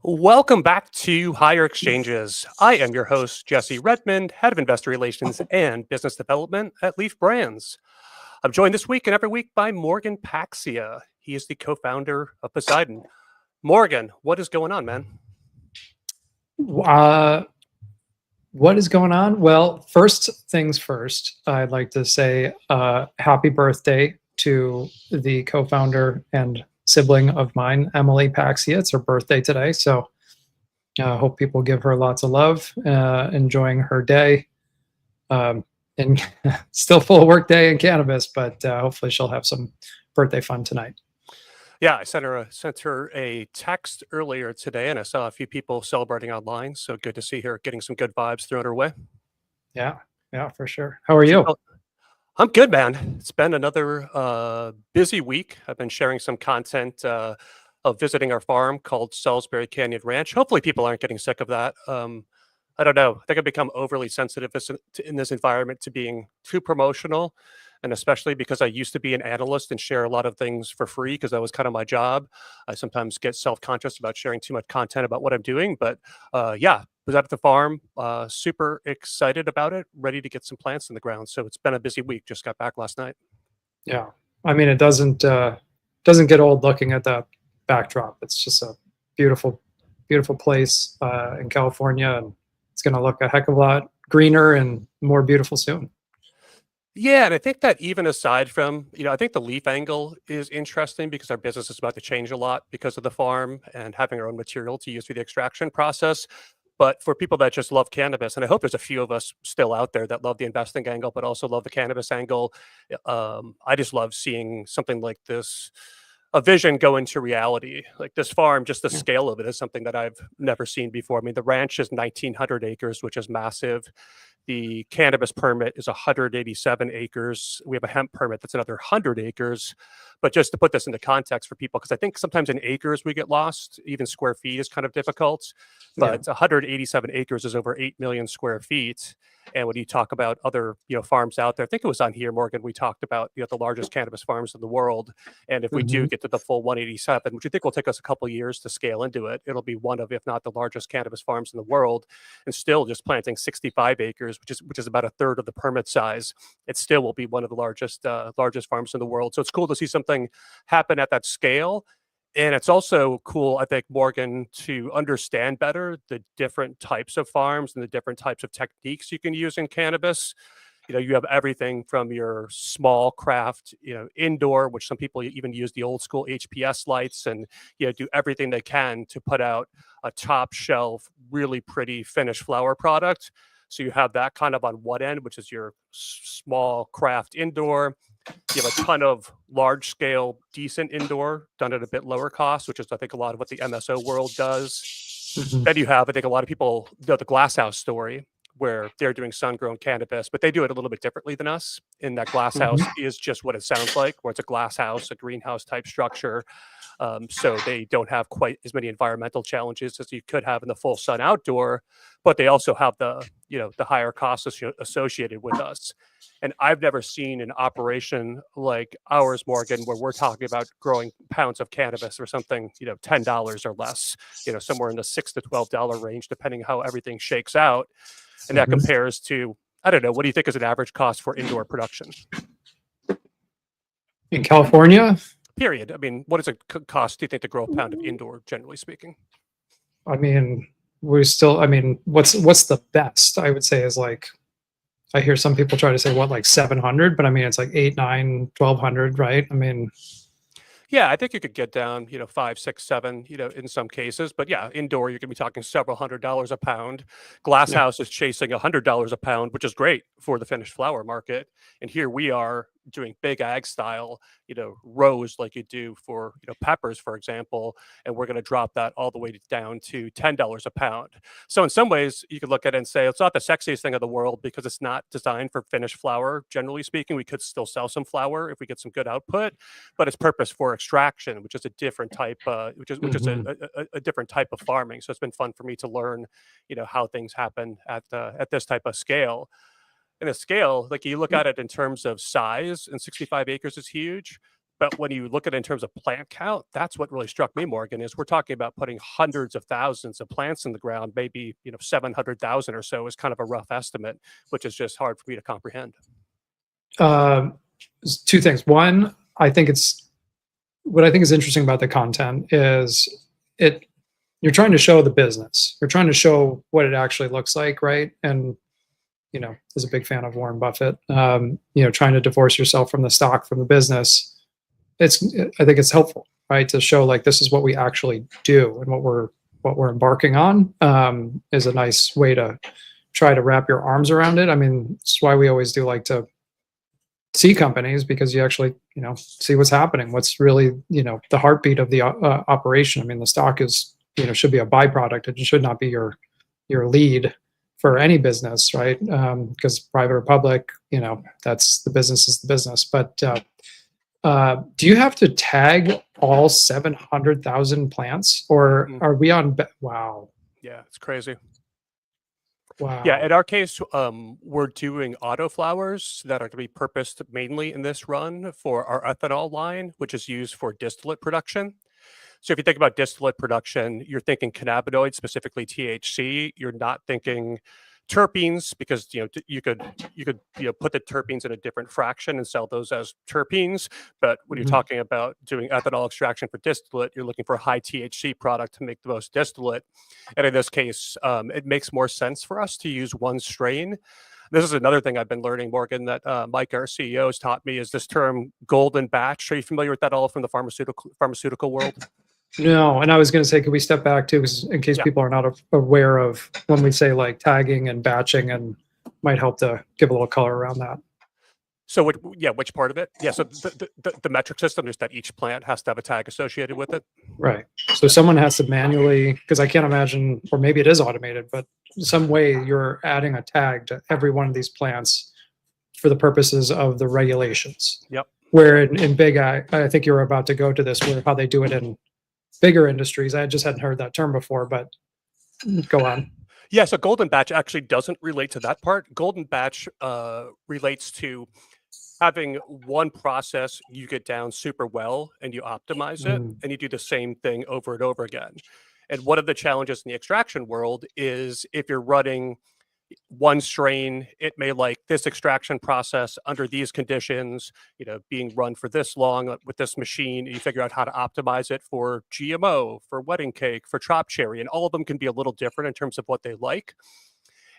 Welcome back to Higher Exchanges. I am your host, Jesse Redmond, Head of Investor Relations and Business Development at LEEF Brands. I'm joined this week and every week by Morgan Paxhia. He is the co-founder of Poseidon. Morgan, what is going on, man? Uh, what is going on? Well, first things first, I'd like to say happy birthday to the co-founder and sibling of mine, Emily Paxhia. It's her birthday today, so I hope people give her lots of love, enjoying her day. And still full work day in cannabis, but hopefully she'll have some birthday fun tonight. Yeah, I sent her a text earlier today, and I saw a few people celebrating online. So good to see her getting some good vibes thrown her way. Yeah, for sure. How are you? I'm good, man. It's been another busy week. I've been sharing some content of visiting our farm called Salisbury Canyon Ranch. Hopefully, people aren't getting sick of that. I don't know. I think I've become overly sensitive in this environment to being too promotional, and especially because I used to be an analyst and share a lot of things for free because that was kind of my job. I sometimes get self-conscious about sharing too much content about what I'm doing, but yeah, was out at the farm, super excited about it, ready to get some plants in the ground. So it's been a busy week. Just got back last night. Yeah, I mean, it doesn't get old looking at that backdrop. It's just a beautiful, beautiful place in California, and it's going to look a heck of a lot greener and more beautiful soon. Yeah, and I think that even aside from, I think the leaf angle is interesting because our business is about to change a lot because of the farm and having our own material to use for the extraction process. But for people that just love cannabis, and I hope there's a few of us still out there that love the investing angle, but also love the cannabis angle, I just love seeing something like this, a vision go into reality. Like this farm, just the Yeah. scale of it is something that I've never seen before. I mean, the ranch is 1,900 acres, which is massive. The cannabis permit is 187 acres. We have a hemp permit that's another 100 acres. But just to put this into context for people, because I think sometimes in acres we get lost, even square feet is kind of difficult. Yeah. But 187 acres is over 8 million square feet. And when you talk about other, farms out there, I think it was on here, Morgan, we talked about, the largest cannabis farms in the world. And if we do Mhm. get to the full 187, which I think will take us a couple of years to scale into it, it'll be one of, if not the largest cannabis farms in the world. And still just planting 65 acres, which is about a third of the permit size, it still will be one of the largest farms in the world. So it's cool to see something happen at that scale. And it's also cool, I think, Morgan, to understand better the different types of farms and the different types of techniques you can use in cannabis. You have everything from your small craft, indoor, which some people even use the old school HPS lights and, do everything they can to put out a top shelf, really pretty finished flower product. So you have that kind of on one end, which is your small craft indoor. You have a ton of large scale, decent indoor done at a bit lower cost, which is, I think, a lot of what the MSO world does. Mhm. Then you have, I think, a lot of people know the glass house story where they're doing sun grown cannabis, but they do it a little bit differently than us. In that glass Mhm. house is just what it sounds like, where it's a glass house, a greenhouse type structure. So they don't have quite as many environmental challenges as you could have in the full sun outdoor, but they also have the higher costs associated with us. And I've never seen an operation like ours, Morgan, where we're talking about growing pounds of cannabis or something, $10 or less, somewhere in the $6 to $12 range, depending how everything shakes out. And that Mhm. compares to, I don't know, what do you think is an average cost for indoor production? In California, Period. I mean, what does it cost, do you think, to grow a pound of indoor, generally speaking? I mean, we still. I mean, what's the best? I would say is like I hear some people try to say what like 700, but I mean it's like 8, 9, 1200, right? I mean, Yeah, I think you could get down, 5, 6, 7, in some cases. But yeah, indoor, you're going to be talking several $100s a pound. Glass yeah. house is chasing $100 a pound, which is great for the finished flower market. And here we are doing big ag style, rows like you do for, peppers, for example. And we're going to drop that all the way down to $10 a pound. So in some ways, you could look at it and say it's not the sexiest thing in the world because it's not designed for finished flower. Generally speaking, we could still sell some flower if we get some good output, but its purpose for extraction, which is a different type, which is Mhm. a different type of farming. So it's been fun for me to learn, how things happen at this type of scale. And the scale, like you look at it in terms of size, and 65 acres is huge. But when you look at it in terms of plant count, that's what really struck me, Morgan, is we're talking about putting hundreds of thousands of plants in the ground. Maybe 700,000 or so is kind of a rough estimate, which is just hard for me to comprehend. Two things. One, what I think is interesting about the content is you're trying to show the business. You're trying to show what it actually looks like, right? And as a big fan of Warren Buffett, trying to divorce yourself from the stock, from the business. I think it's helpful, right, to show like this is what we actually do and what we're embarking on is a nice way to try to wrap your arms around it. I mean, it's why we always do like to see companies, because you actually see what's happening, what's really the heartbeat of the operation. I mean, the stock is should be a byproduct. It should not be your lead for any business, right? Because private or public, that's the business is the business. But do you have to tag all 700,000 plants, or are we on? Wow. Yeah, it's crazy. Wow. Yeah, in our case, we're doing autoflowers that are to be purposed mainly in this run for our ethanol line, which is used for distillate production. So if you think about distillate production, you're thinking cannabinoids, specifically THC. You're not thinking terpenes, because you could put the terpenes in a different fraction and sell those as terpenes. But when you're talking about doing ethanol extraction for distillate, you're looking for a high THC product to make the most distillate. And in this case, it makes more sense for us to use one strain. This is another thing I've been learning, Morgan, that Mike, our CEO, has taught me, is this term golden batch. Are you familiar with that all from the pharmaceutical world? No, and I was going to say, could we step back too, in case people are not aware of when we say like tagging and batching, and might help to give a little color around that. So, which part of it? Yeah, so the metric system is that each plant has to have a tag associated with it. Right. So someone has to manually, because I can't imagine, or maybe it is automated, but some way you're adding a tag to every one of these plants for the purposes of the regulations. Yep. Where in big, I think you were about to go to this, where how they do it in bigger industries. I just hadn't heard that term before, but go on. Yeah, so golden batch actually doesn't relate to that part. Golden batch relates to having one process you get down super well and you optimize it, and you do the same thing over and over again. And one of the challenges in the extraction world is if you're running one strain, it may like this extraction process under these conditions, being run for this long with this machine. You figure out how to optimize it for GMO, for wedding cake, for chopped cherry, and all of them can be a little different in terms of what they like.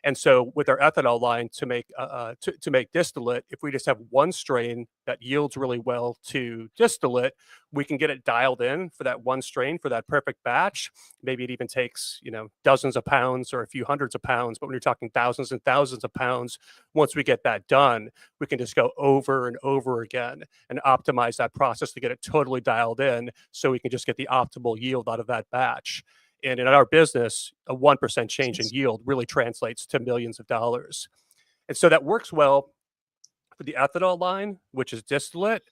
And so with our ethanol line, to make distillate, if we just have one strain that yields really well to distillate, we can get it dialed in for that one strain for that perfect batch. Maybe it even takes dozens of pounds or a few hundreds of pounds, but when you're talking thousands and thousands of pounds, once we get that done, we can just go over and over again and optimize that process to get it totally dialed in, so we can just get the optimal yield out of that batch. And in our business, a 1% change in yield really translates to millions of dollars. And so that works well for the ethanol line, which is distillate,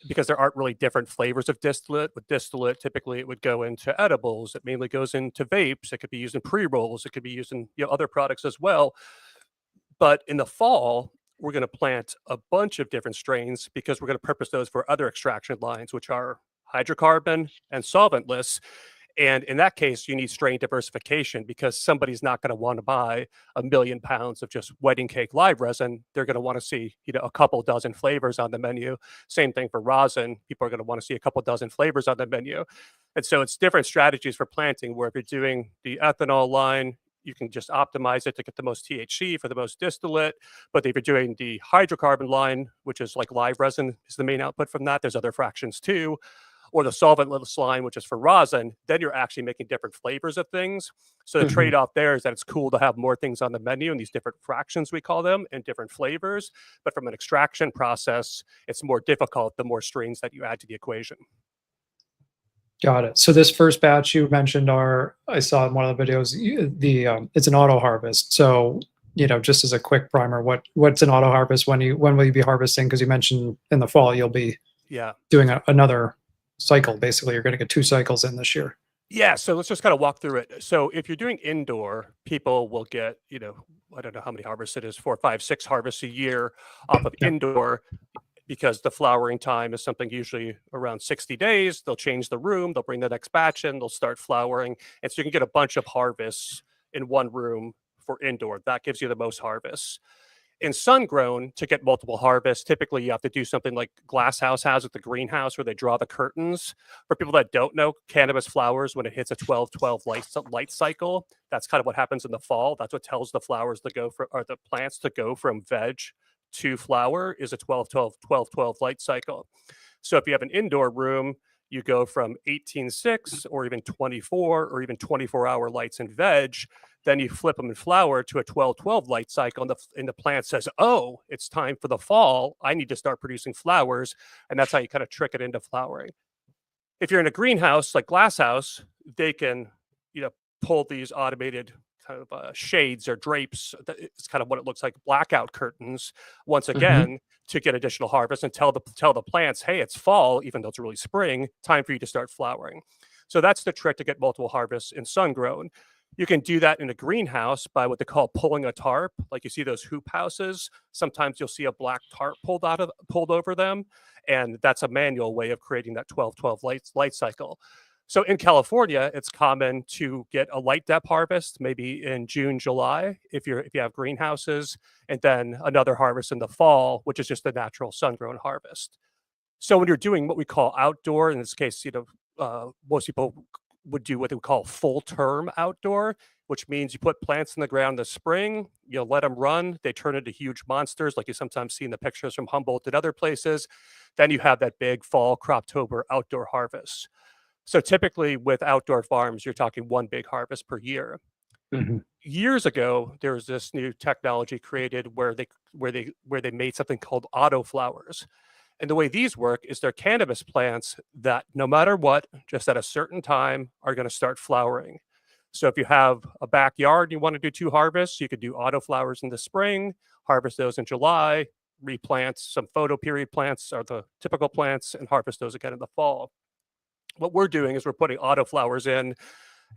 because there aren't really different flavors of distillate. With distillate, typically it would go into edibles. It mainly goes into vapes. It could be used in pre-rolls. It could be used in other products as well. But in the fall, we're going to plant a bunch of different strains, because we're going to purpose those for other extraction lines, which are hydrocarbon and solventless. And in that case, you need strain diversification, because somebody's not going to want to buy 1 million pounds of just wedding cake live resin. They're going to want to see, a couple dozen flavors on the menu. Same thing for rosin. People are going to want to see a couple dozen flavors on the menu. And so it's different strategies for planting, where if you're doing the ethanol line, you can just optimize it to get the most THC for the most distillate. But if you're doing the hydrocarbon line, which is like live resin is the main output from that, there's other fractions too, or the solventless line, which is for rosin, then you're actually making different flavors of things. So the trade-off there is that it's cool to have more things on the menu, and these different fractions, we call them, and different flavors. But from an extraction process, it's more difficult the more strains that you add to the equation. Got it. So this first batch you mentioned I saw in one of the videos, it's an auto harvest. So, just as a quick primer, what's an auto harvest? When will you be harvesting? Because you mentioned in the fall you'll be doing another cycle. Basically, you're going to get 2 cycles in this year. Yeah, so let's just kind of walk through it. So if you're doing indoor, people will get, I don't know how many harvests it is, 4, 5, 6 harvests a year off of indoor. because the flowering time is something usually around 60 days. They'll change the room, they'll bring the next batch in, they'll start flowering. And so you can get a bunch of harvests in one room for indoor. That gives you the most harvests. In sun grown, to get multiple harvests, typically you have to do something like Glass House has with the greenhouse, where they draw the curtains. For people that don't know, cannabis flowers, when it hits a 12-12 light cycle, that's kind of what happens in the fall. That's what tells the flowers to go for, or the plants to go from veg to flower, is a 12-12 light cycle. So if you have an indoor room, you go from 18/6 or even 24 or even 24-hour lights in veg. Then you flip them in flower to a 12-12 light cycle, and the plant says, oh, it's time for the fall. I need to start producing flowers. And that's how you kind of trick it into flowering. If you're in a greenhouse like Glass House, they can, pull these automated kind of shades or drapes. It's kind of what it looks like, blackout curtains, once again, to get additional harvest and tell the plants, hey, it's fall, even though it's really spring, time for you to start flowering. So that's the trick to get multiple harvests in sun grown. You can do that in a greenhouse by what they call pulling a tarp. Like you see those hoop houses. Sometimes you'll see a black tarp pulled over them. And that's a manual way of creating that 12-12 light cycle. So in California, it's common to get a light depth harvest, maybe in June, July, if you have greenhouses, and then another harvest in the fall, which is just the natural sun-grown harvest. So when you're doing what we call outdoor, in this case, most people would do what they would call full-term outdoor, which means you put plants in the ground in the spring, you let them run, they turn into huge monsters like you sometimes see in the pictures from Humboldt and other places. Then you have that big fall Croptober outdoor harvest. So typically with outdoor farms, you're talking one big harvest per year. Years ago, there was this new technology created where they made something called auto flowers. And the way these work is they're cannabis plants that no matter what, just at a certain time, are going to start flowering. So if you have a backyard and you want to do 2 harvests, you could do auto flowers in the spring, harvest those in July, replant some photo period plants are the typical plants, and harvest those again in the fall. What we're doing is we're putting auto flowers in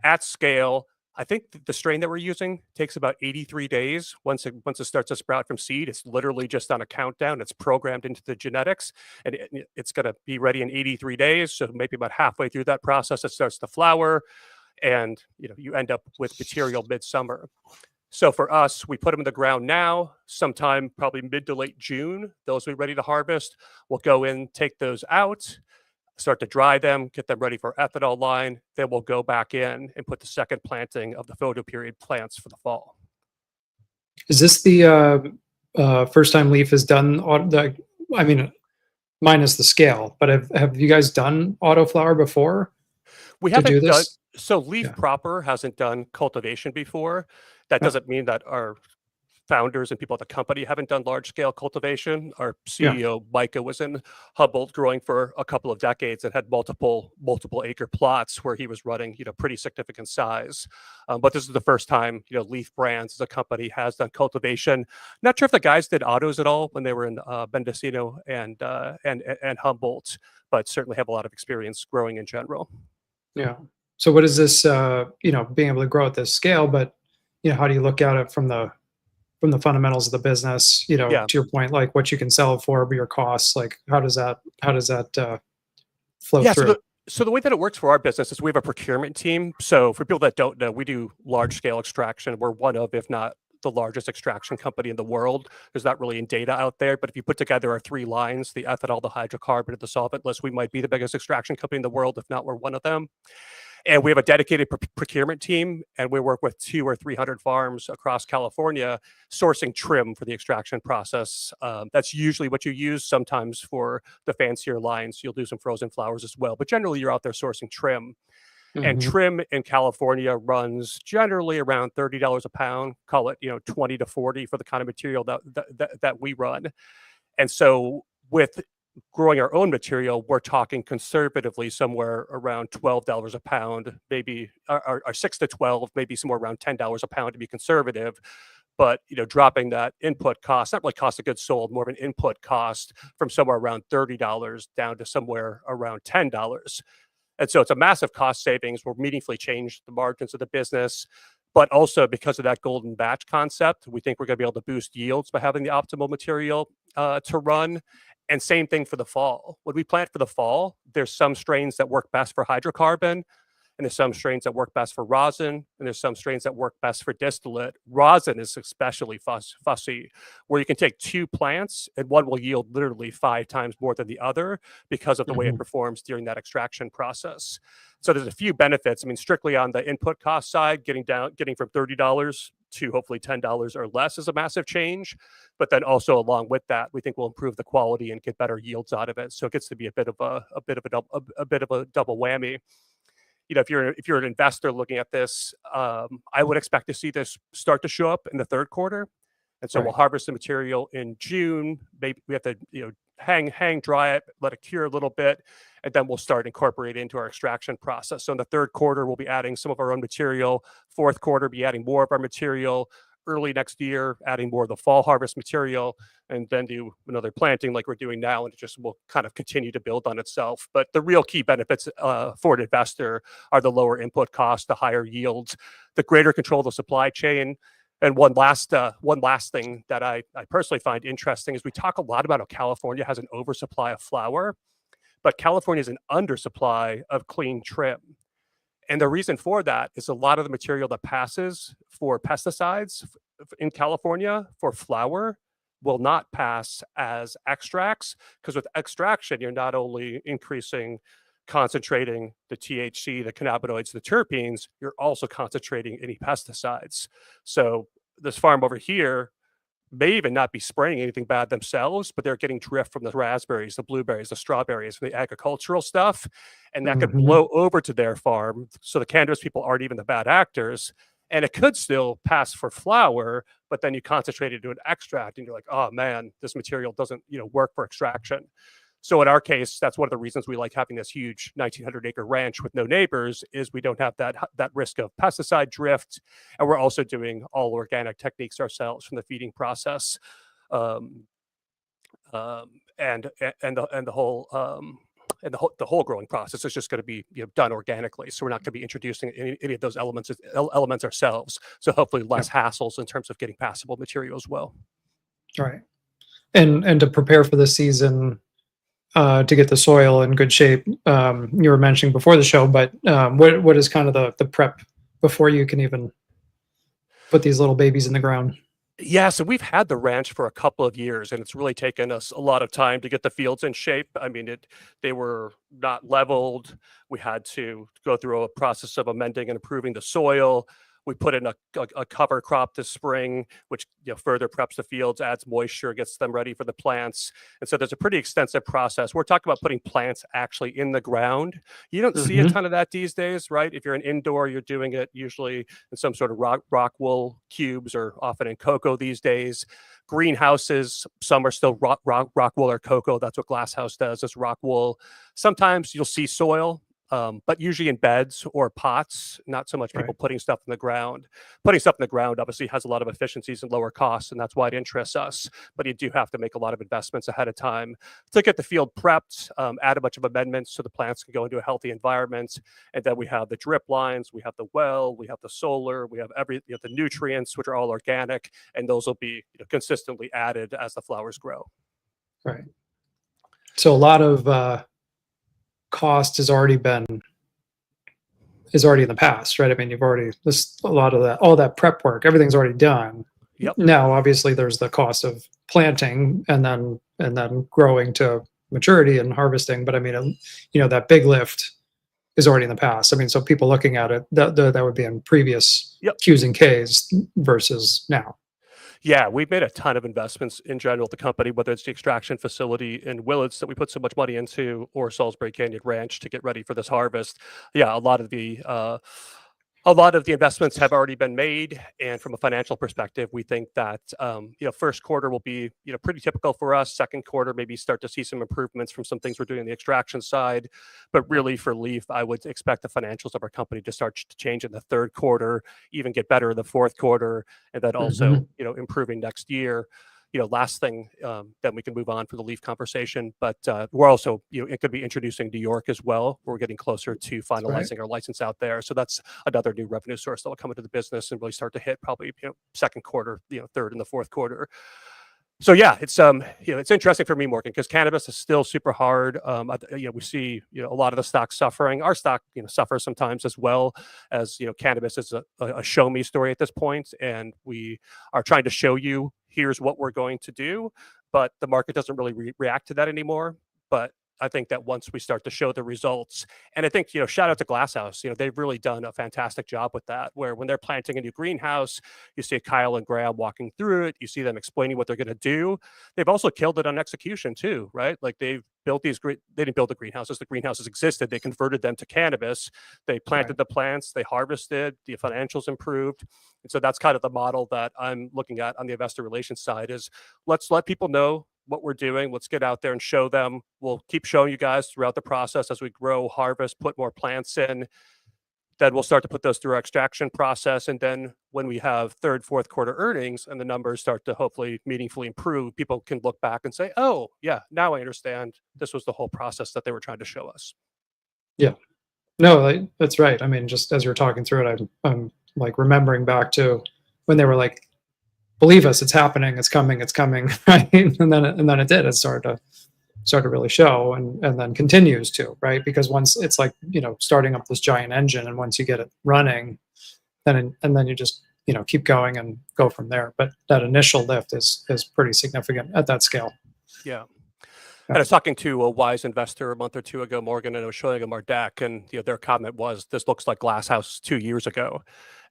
at scale. I think the strain that we're using takes about 83 days. Once it starts to sprout from seed, it's literally just on a countdown. It's programmed into the genetics, and it's going to be ready in 83 days. So maybe about halfway through that process, it starts to flower, and you end up with material midsummer. So for us, we put them in the ground now. Sometime probably mid to late June, those will be ready to harvest. We'll go in, take those out, start to dry them, get them ready for ethanol line. Then we'll go back in and put the second planting of the photo period plants for the fall. Is this the first time LEEF has done I mean, minus the scale, but have you guys done auto flower before? We haven't done, so LEEF proper hasn't done cultivation before. That doesn't mean that our founders and people at the company haven't done large scale cultivation. Our CEO, Micah, was in Humboldt growing for a couple of decades and had multiple acre plots where he was running, pretty significant size. But this is the first time, LEEF Brands as a company has done cultivation. Not sure if the guys did autos at all when they were in Mendocino and Humboldt, but certainly have a lot of experience growing in general. Yeah. So what is this, being able to grow at this scale, but, how do you look at it from the fundamentals of the business, to your point, like what you can sell it for, but your costs, like how does that flow through? So the way that it works for our business is we have a procurement team. So for people that don't know, we do large scale extraction. We're one of, if not the largest extraction company in the world. There's not really any data out there, but if you put together our 3 lines, the ethanol, the hydrocarbon, and the solvent list, we might be the biggest extraction company in the world. If not, we're one of them. And we have a dedicated procurement team, and we work with 200 or 300 farms across California sourcing trim for the extraction process. That's usually what you use. Sometimes for the fancier lines, you'll do some frozen flowers as well. But generally, you're out there sourcing trim. And trim in California runs generally around $30 a pound, call it 20 to 40 for the kind of material that we run. And so with growing our own material, we're talking conservatively somewhere around $12 a pound, maybe or 6 to 12, maybe somewhere around $10 a pound to be conservative. But dropping that input cost, not really cost of goods sold, more of an input cost from somewhere around $30 down to somewhere around $10. And so it's a massive cost savings. We're meaningfully changed the margins of the business. But also because of that golden batch concept, we think we're going to be able to boost yields by having the optimal material to run. And same thing for the fall. When we plant for the fall, there's some strains that work best for hydrocarbon, and there's some strains that work best for rosin, and there's some strains that work best for distillate. Rosin is especially fussy, where you can take 2 plants and one will yield literally 5 times more than the other because of the way it performs during that extraction process. So there's a few benefits. I mean, strictly on the input cost side, getting from $30 to hopefully $10 or less is a massive change. But then also along with that, we think we'll improve the quality and get better yields out of it. So it gets to be a bit of a double whammy. You know, if you're an investor looking at this, I would expect to see this start to show up in the third quarter, and so we'll harvest the material in June. Maybe we have to hang dry it, let it cure a little bit, and then we'll start incorporating it into our extraction process. So in the third quarter, we'll be adding some of our own material. Fourth quarter, be adding more of our material. Early next year, adding more of the fall harvest material, and then do another planting like we're doing now, and it just will kind of continue to build on itself. But the real key benefits for an investor are the lower input costs, the higher yields, the greater control of the supply chain. And one last thing that I personally find interesting is we talk a lot about how California has an oversupply of flower, but California is an undersupply of clean trim. And the reason for that is a lot of the material that passes for pesticides in California for flower will not pass as extracts, because with extraction, you're not only concentrating the THC, the cannabinoids, the terpenes, you're also concentrating any pesticides. So this farm over here may even not be spraying anything bad themselves, but they're getting drift from the raspberries, the blueberries, the strawberries, from the agricultural stuff, and that could blow over to their farm. So the cannabis people aren't even the bad actors, and it could still pass for flower, but then you concentrate it into an extract, and you're like, oh man, this material doesn't work for extraction. So in our case, that's one of the reasons we like having this huge 1,900-acre ranch with no neighbors, is we don't have that risk of pesticide drift, and we're also doing all organic techniques ourselves from the feeding process, and the whole growing process is just going to be done organically. So we're not going to be introducing any of those elements ourselves. So hopefully less hassles in terms of getting passable material as well. Right, and to prepare for the season. To get the soil in good shape, you were mentioning before the show, but what is kind of the prep before you can even put these little babies in the ground? Yeah, so we've had the ranch for a couple of years, and it's really taken us a lot of time to get the fields in shape. I mean, they were not leveled. We had to go through a process of amending and improving the soil. We put in a cover crop this spring, which further preps the fields, adds moisture, gets them ready for the plants. And so there's a pretty extensive process. We're talking about putting plants actually in the ground. You don't see a ton of that these days, right? If you're an indoor, you're doing it usually in some sort of rock wool cubes, or often in cocoa these days. Greenhouses, some are still rock wool or cocoa. That's what Glasshouse does, is rock wool. Sometimes you'll see soil. But usually in beds or pots, not so much people putting stuff in the ground. Putting stuff in the ground obviously has a lot of efficiencies and lower costs, and that's why it interests us. But you do have to make a lot of investments ahead of time to get the field prepped, add a bunch of amendments so the plants can go into a healthy environment. And then we have the drip lines, we have the well, we have the solar, we have the nutrients, which are all organic, and those will be consistently added as the flowers grow. Right. So a lot of cost is already in the past, right? I mean, a lot of all that prep work, everything's already done. Yep. Now, obviously, there's the cost of planting and then growing to maturity and harvesting. But I mean, that big lift is already in the past. I mean, so people looking at it, that would be in previous Qs and Ks versus now. Yeah, we've made a ton of investments in general at the company, whether it's the extraction facility in Willits that we put so much money into, or Salisbury Canyon Ranch to get ready for this harvest. Yeah, a lot of the investments have already been made, and from a financial perspective, we think that first quarter will be pretty typical for us. Second quarter, maybe start to see some improvements from some things we're doing on the extraction side, but really for LEEF, I would expect the financials of our company to start to change in the third quarter, even get better in the fourth quarter, and then also improving next year. Last thing, then we can move on for the LEEF conversation. But we're also, it could be introducing New York as well. We're getting closer to finalizing our license out there. So that's another new revenue source that will come into the business and really start to hit probably, second quarter, third and the fourth quarter. So yeah, it's it's interesting for me, Morgan, because cannabis is still super hard. We see a lot of the stocks suffering. Our stock suffers sometimes as well, as cannabis is a show me story at this point, and we are trying to show you here's what we're going to do, but the market doesn't really react to that anymore. But I think that once we start to show the results, and I think shout out to Glasshouse, they've really done a fantastic job with that. Where when they're planting a new greenhouse, you see Kyle and Graham walking through it, you see them explaining what they're going to do. They've also killed it on execution too, right? Like they've built these great. They didn't build the greenhouses; the greenhouses existed. They converted them to cannabis. They planted the plants. They harvested. The financials improved, and so that's kind of the model that I'm looking at on the investor relations side. Is let's let people know what we're doing. Let's get out there and show them. We'll keep showing you guys throughout the process as we grow, harvest, put more plants in. Then we'll start to put those through our extraction process. And then when we have third, fourth quarter earnings and the numbers start to hopefully meaningfully improve, people can look back and say, oh, yeah, now I understand this was the whole process that they were trying to show us. Yeah. No, that's right. I mean, just as you're talking through it, I'm like remembering back to when they were like, believe us, it's happening, it's coming, right? And then it did. It started to really show, and then continues to, right? Because once it's like starting up this giant engine, and once you get it running, then you just keep going and go from there. But that initial lift is pretty significant at that scale. Yeah. And I was talking to a wise investor a month or two ago, Morgan, and I was showing them our deck, and their comment was, "This looks like Glasshouse 2 years ago."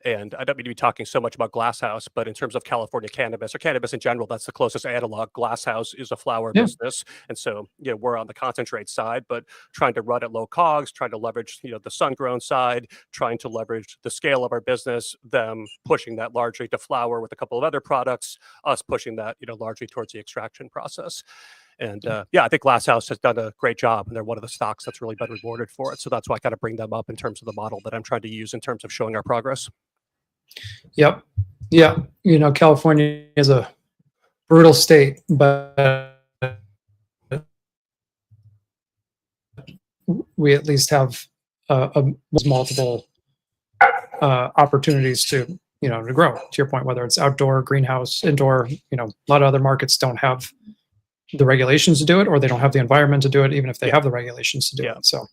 And I don't mean to be talking so much about Glasshouse, but in terms of California cannabis or cannabis in general, that's the closest analog. Glasshouse is a flower business, and so we're on the concentrate side, but trying to run at low COGS, trying to leverage the sun-grown side, trying to leverage the scale of our business, them pushing that largely to flower with a couple of other products, us pushing that largely towards the extraction process. And I think Glasshouse has done a great job, and they're one of the stocks that's really been rewarded for it. So that's why I kind of bring them up in terms of the model that I'm trying to use in terms of showing our progress. Yep. Yeah. California is a brutal state, but we at least have multiple opportunities to to grow. To your point, whether it's outdoor, greenhouse, indoor, a lot of other markets don't have the regulations to do it, or they don't have the environment to do it, even if they have the regulations to do it. So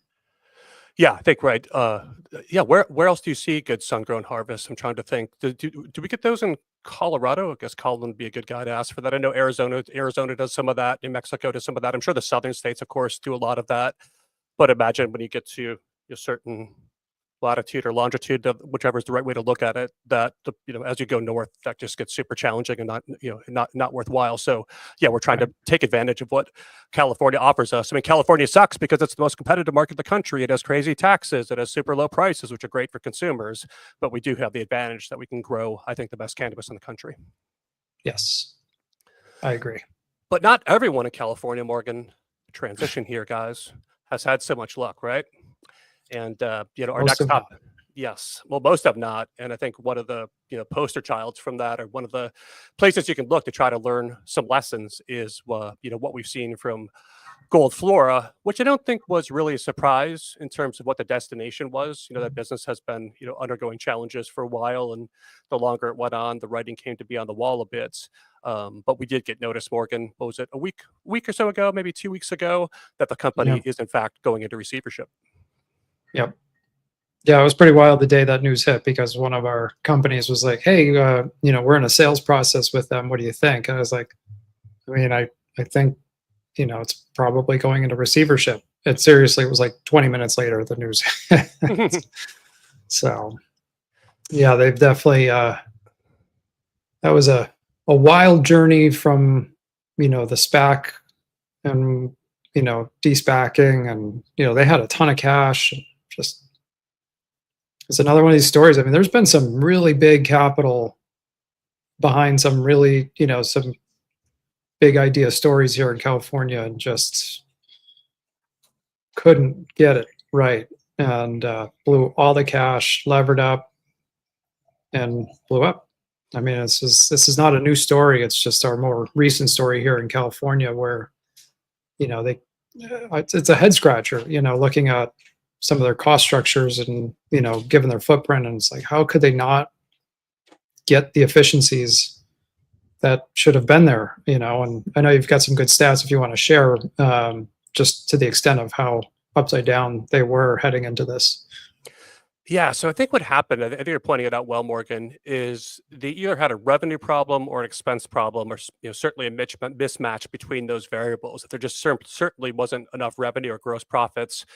yeah, I think right. Where else do you see good sun-grown harvest? I'm trying to think. Do we get those in Colorado? I guess Colin would be a good guy to ask for that. I know Arizona does some of that. New Mexico does some of that. I'm sure the southern states, of course, do a lot of that. But imagine when you get to a certain latitude or longitude, whichever is the right way to look at it, that as you go north, that just gets super challenging and not worthwhile. So we're trying to take advantage of what California offers us. I mean, California sucks because it's the most competitive market in the country. It has crazy taxes, it has super low prices, which are great for consumers, but we do have the advantage that we can grow, I think, the best cannabis in the country. Yes, I agree. But not everyone in California, Morgan, transition here, guys, has had so much luck, right? And our next top, yes, well, most have not. And I think one of the poster childs from that, or one of the places you can look to try to learn some lessons, is what we've seen from Gold Flora, which I don't think was really a surprise in terms of what the destination was. That business has been undergoing challenges for a while, and the longer it went on, the writing came to be on the wall a bit. But we did get notice, Morgan, what was it, a week or so ago, maybe 2 weeks ago, that the company is in fact going into receivership. Yep. Yeah, it was pretty wild the day that news hit, because one of our companies was like, "Hey, we're in a sales process with them. What do you think?" And I was like, "I mean, I think, it's probably going into receivership." It was like 20 minutes later the news hit. So, yeah, they've definitely that was a wild journey from the SPAC and de-SPACing, and they had a ton of cash. Just, it's another one of these stories. I mean, there's been some really big capital behind some really, some big idea stories here in California, and just couldn't get it right, and blew all the cash, levered up, and blew up. I mean, this is not a new story. It's just our more recent story here in California, where it's a head scratcher, looking at some of their cost structures and, given their footprint. And it's like, how could they not get the efficiencies that should have been there, and I know you've got some good stats if you want to share, just to the extent of how upside down they were heading into this. Yeah, so I think what happened, I think you're pointing it out well, Morgan, is they either had a revenue problem or an expense problem, or certainly a mismatch between those variables. That there just certainly wasn't enough revenue or gross profits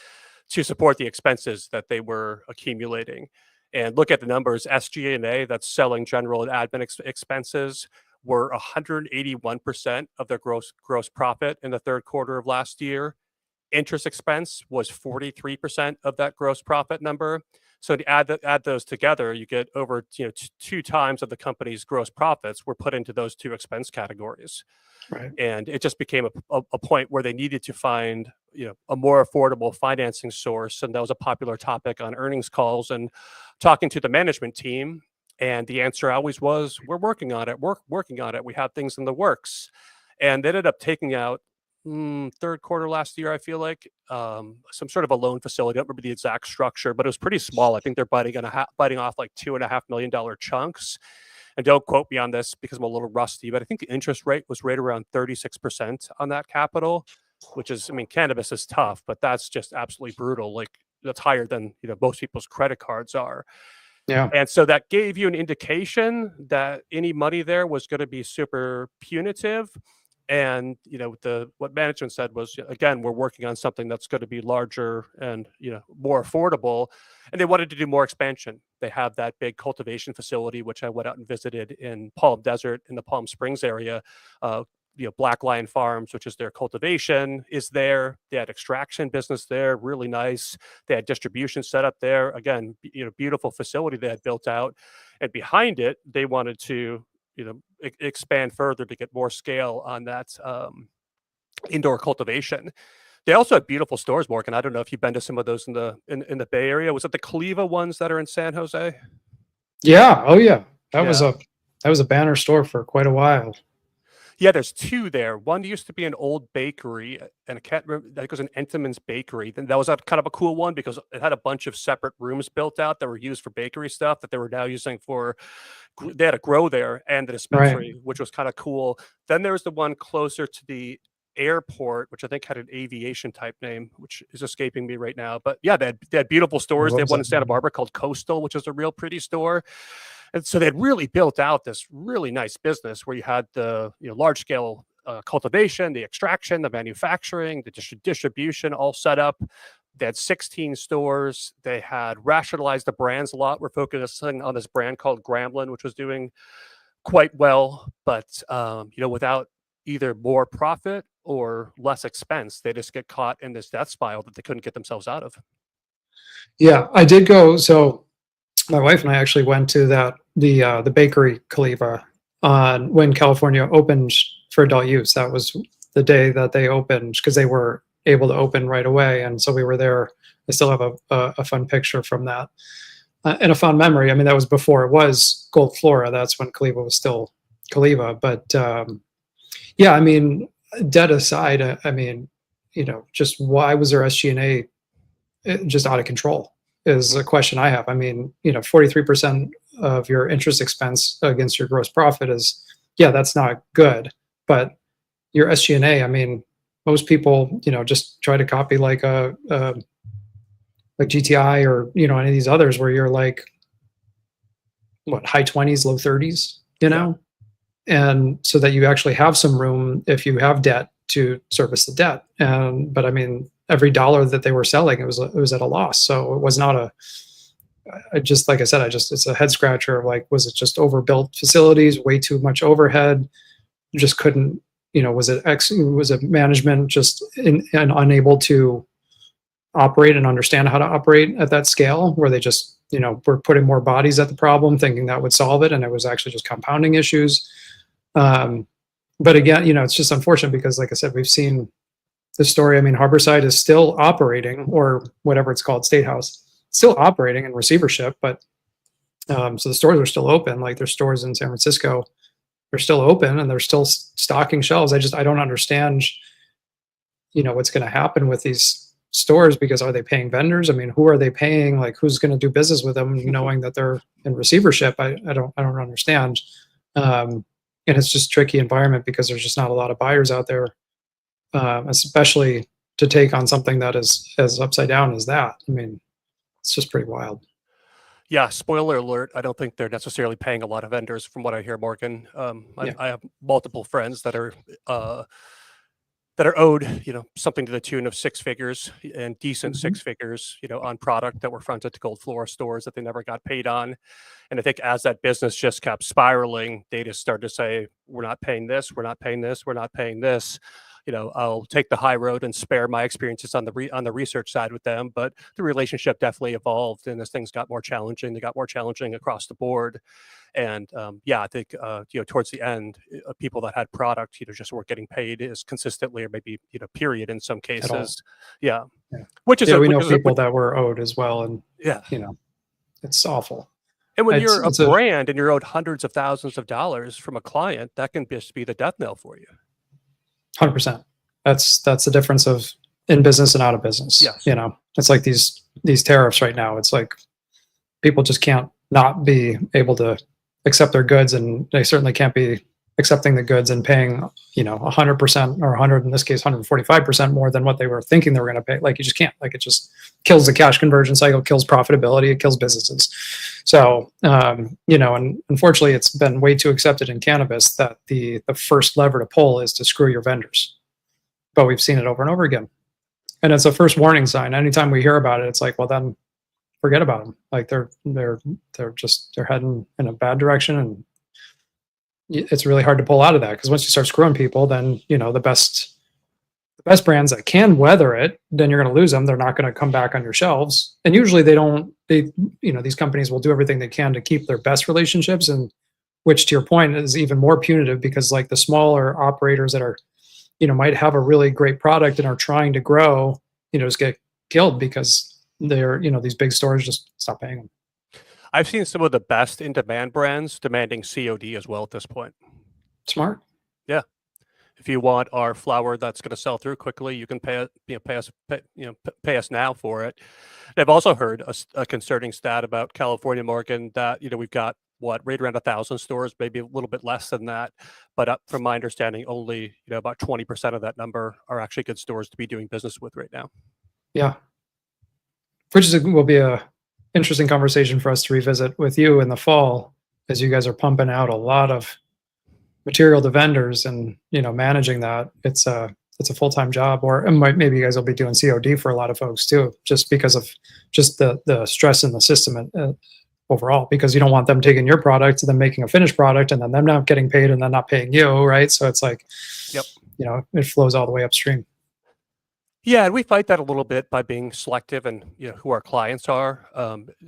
to support the expenses that they were accumulating. And look at the numbers: SG&A, that's selling, general, and admin expenses, were 181% of their gross profit in the third quarter of last year. Interest expense was 43% of that gross profit number. So to add those together, you get over two times of the company's gross profits were put into those two expense categories. Right. And it just became a point where they needed to find a more affordable financing source, and that was a popular topic on earnings calls and talking to the management team. And the answer always was, "We're working on it. We're working on it. We have things in the works." And they ended up taking out third quarter last year, I feel like, some sort of a loan facility. I don't remember the exact structure, but it was pretty small. I think they're biting off like $2.5 million chunks. And don't quote me on this because I'm a little rusty, but I think the interest rate was right around 36% on that capital, which is, I mean, cannabis is tough, but that's just absolutely brutal. Like, that's higher than most people's credit cards are. Yeah. And so that gave you an indication that any money there was going to be super punitive. And what management said was, again, we're working on something that's going to be larger and more affordable. And they wanted to do more expansion. They have that big cultivation facility, which I went out and visited in Palm Desert, in the Palm Springs area. Black Lion Farms, which is their cultivation, is there. They had extraction business there, really nice. They had distribution set up there. Again, beautiful facility they had built out. And behind it, they wanted to expand further to get more scale on that indoor cultivation. They also have beautiful stores, Morgan. I don't know if you've been to some of those in the Bay Area. Was it the Caliva ones that are in San Jose? Yeah. Oh yeah. That was a banner store for quite a while. Yeah, there's two there. One used to be an old bakery, and I can't remember. I think it was an Entenmann's bakery. Then that was kind of a cool one because it had a bunch of separate rooms built out that were used for bakery stuff that they were now using for. They had a grow there and the dispensary, which was kind of cool. Then there was the one closer to the airport, which I think had an aviation type name, which is escaping me right now. But yeah, they had beautiful stores. They had one in Santa Barbara called Coastal, which is a real pretty store. And so they'd really built out this really nice business where you had the large scale cultivation, the extraction, the manufacturing, the distribution all set up. They had 16 stores. They had rationalized the brands a lot. We're focusing on this brand called Gremlin, which was doing quite well, but without either more profit or less expense, they just get caught in this death spiral that they couldn't get themselves out of. Yeah, I did go. So my wife and I actually went to the bakery Caliva when California opened for adult use. That was the day that they opened because they were able to open right away, and so we were there. I still have a fun picture from that and a fun memory. I mean, that was before it was Gold Flora. That's when Caliva was still Caliva. But yeah, I mean, debt aside, I mean, just why was their SG&A just out of control is a question I have. I mean, 43% of your interest expense against your gross profit is, yeah, that's not good. But your SG&A, I mean, most people, just try to copy like GTI or, any of these others where you're like, what, high 20s, low 30s, and so that you actually have some room if you have debt to service the debt. But I mean, every dollar that they were selling, it was at a loss. So it was not like I said, it's a head scratcher of like, was it just overbuilt facilities, way too much overhead? Just couldn't, was it management just and unable to operate and understand how to operate at that scale where they just, were putting more bodies at the problem thinking that would solve it. And it was actually just compounding issues. But again, it's just unfortunate because like I said, we've seen the story. I mean, Harborside is still operating, or whatever it's called, State House, still operating in receivership. But so the stores are still open. Like there's stores in San Francisco, they're still open and they're still stocking shelves. I don't understand, what's going to happen with these stores because are they paying vendors? I mean, who are they paying? Like who's going to do business with them knowing that they're in receivership? I don't understand. and it's just a tricky environment because there's just not a lot of buyers out there, especially to take on something that is as upside down as that. I mean, it's just pretty wild. Yeah, spoiler alert, I don't think they're necessarily paying a lot of vendors from what I hear, Morgan. Yeah. I have multiple friends that are owed, something to the tune of six figures and decent Mhm. six figures, on product that were fronted to Gold Flora stores that they never got paid on. And I think as that business just kept spiraling, they just started to say, we're not paying this, we're not paying this, we're not paying this. I'll take the high road and spare my experiences on the research side with them. But the relationship definitely evolved, and as things got more challenging, they got more challenging across the board. And yeah, I think towards the end, people that had product, just weren't getting paid as consistently, or maybe period in some At all. cases. Yeah, Yeah. which is Yeah, a we which know is a people that were owed as well, and yeah. it's awful. And when It's you're a it's a brand and you're owed hundreds of thousands of dollars from a client, that can just be the death knell for you. 100%. That's the difference of in business and out of business. Yes. It's like these tariffs right now. It's like people just can't not be able to accept their goods, and they certainly can't be accepting the goods and paying 100% or 100, in this case 145% more than what they were thinking they were going to pay. Like, you just can't. Like, it just kills the cash conversion cycle, kills profitability, it kills businesses. So and unfortunately it's been way too accepted in cannabis that the first lever to pull is to screw your vendors. But we've seen it over and over again, and it's a first warning sign. Anytime we hear about it, it's like, well, then forget about them. Like, they're heading in a bad direction, and it's really hard to pull out of that, because once you start screwing people, then the best brands that can weather it, then you're going to lose them. They're not going to come back on your shelves, and usually these companies will do everything they can to keep their best relationships, and which, to your point, is even more punitive, because like the smaller operators that are might have a really great product and are trying to grow, just get killed because they're these big stores just stop paying them. I've seen some of the best in-demand brands demanding COD as well at this point. Smart. Yeah. If you want our flower that's going to sell through quickly, you can pay us now for it. And I've also heard a concerning stat about California, Morgan, that we've got right around 1,000 stores, maybe a little bit less than that. But from my understanding, only about 20% of that number are actually good stores to be doing business with right now. Yeah. Which will be a interesting conversation for us to revisit with you in the fall, as you guys are pumping out a lot of material to vendors, and managing that. It's a full-time job, or maybe you guys will be doing COD for a lot of folks too, just because of just the stress in the system overall, because you don't want them taking your product and then making a finished product and then them not getting paid and then not paying you, right? So it's like, yep, it flows all the way upstream. Yeah, and we fight that a little bit by being selective and who our clients are.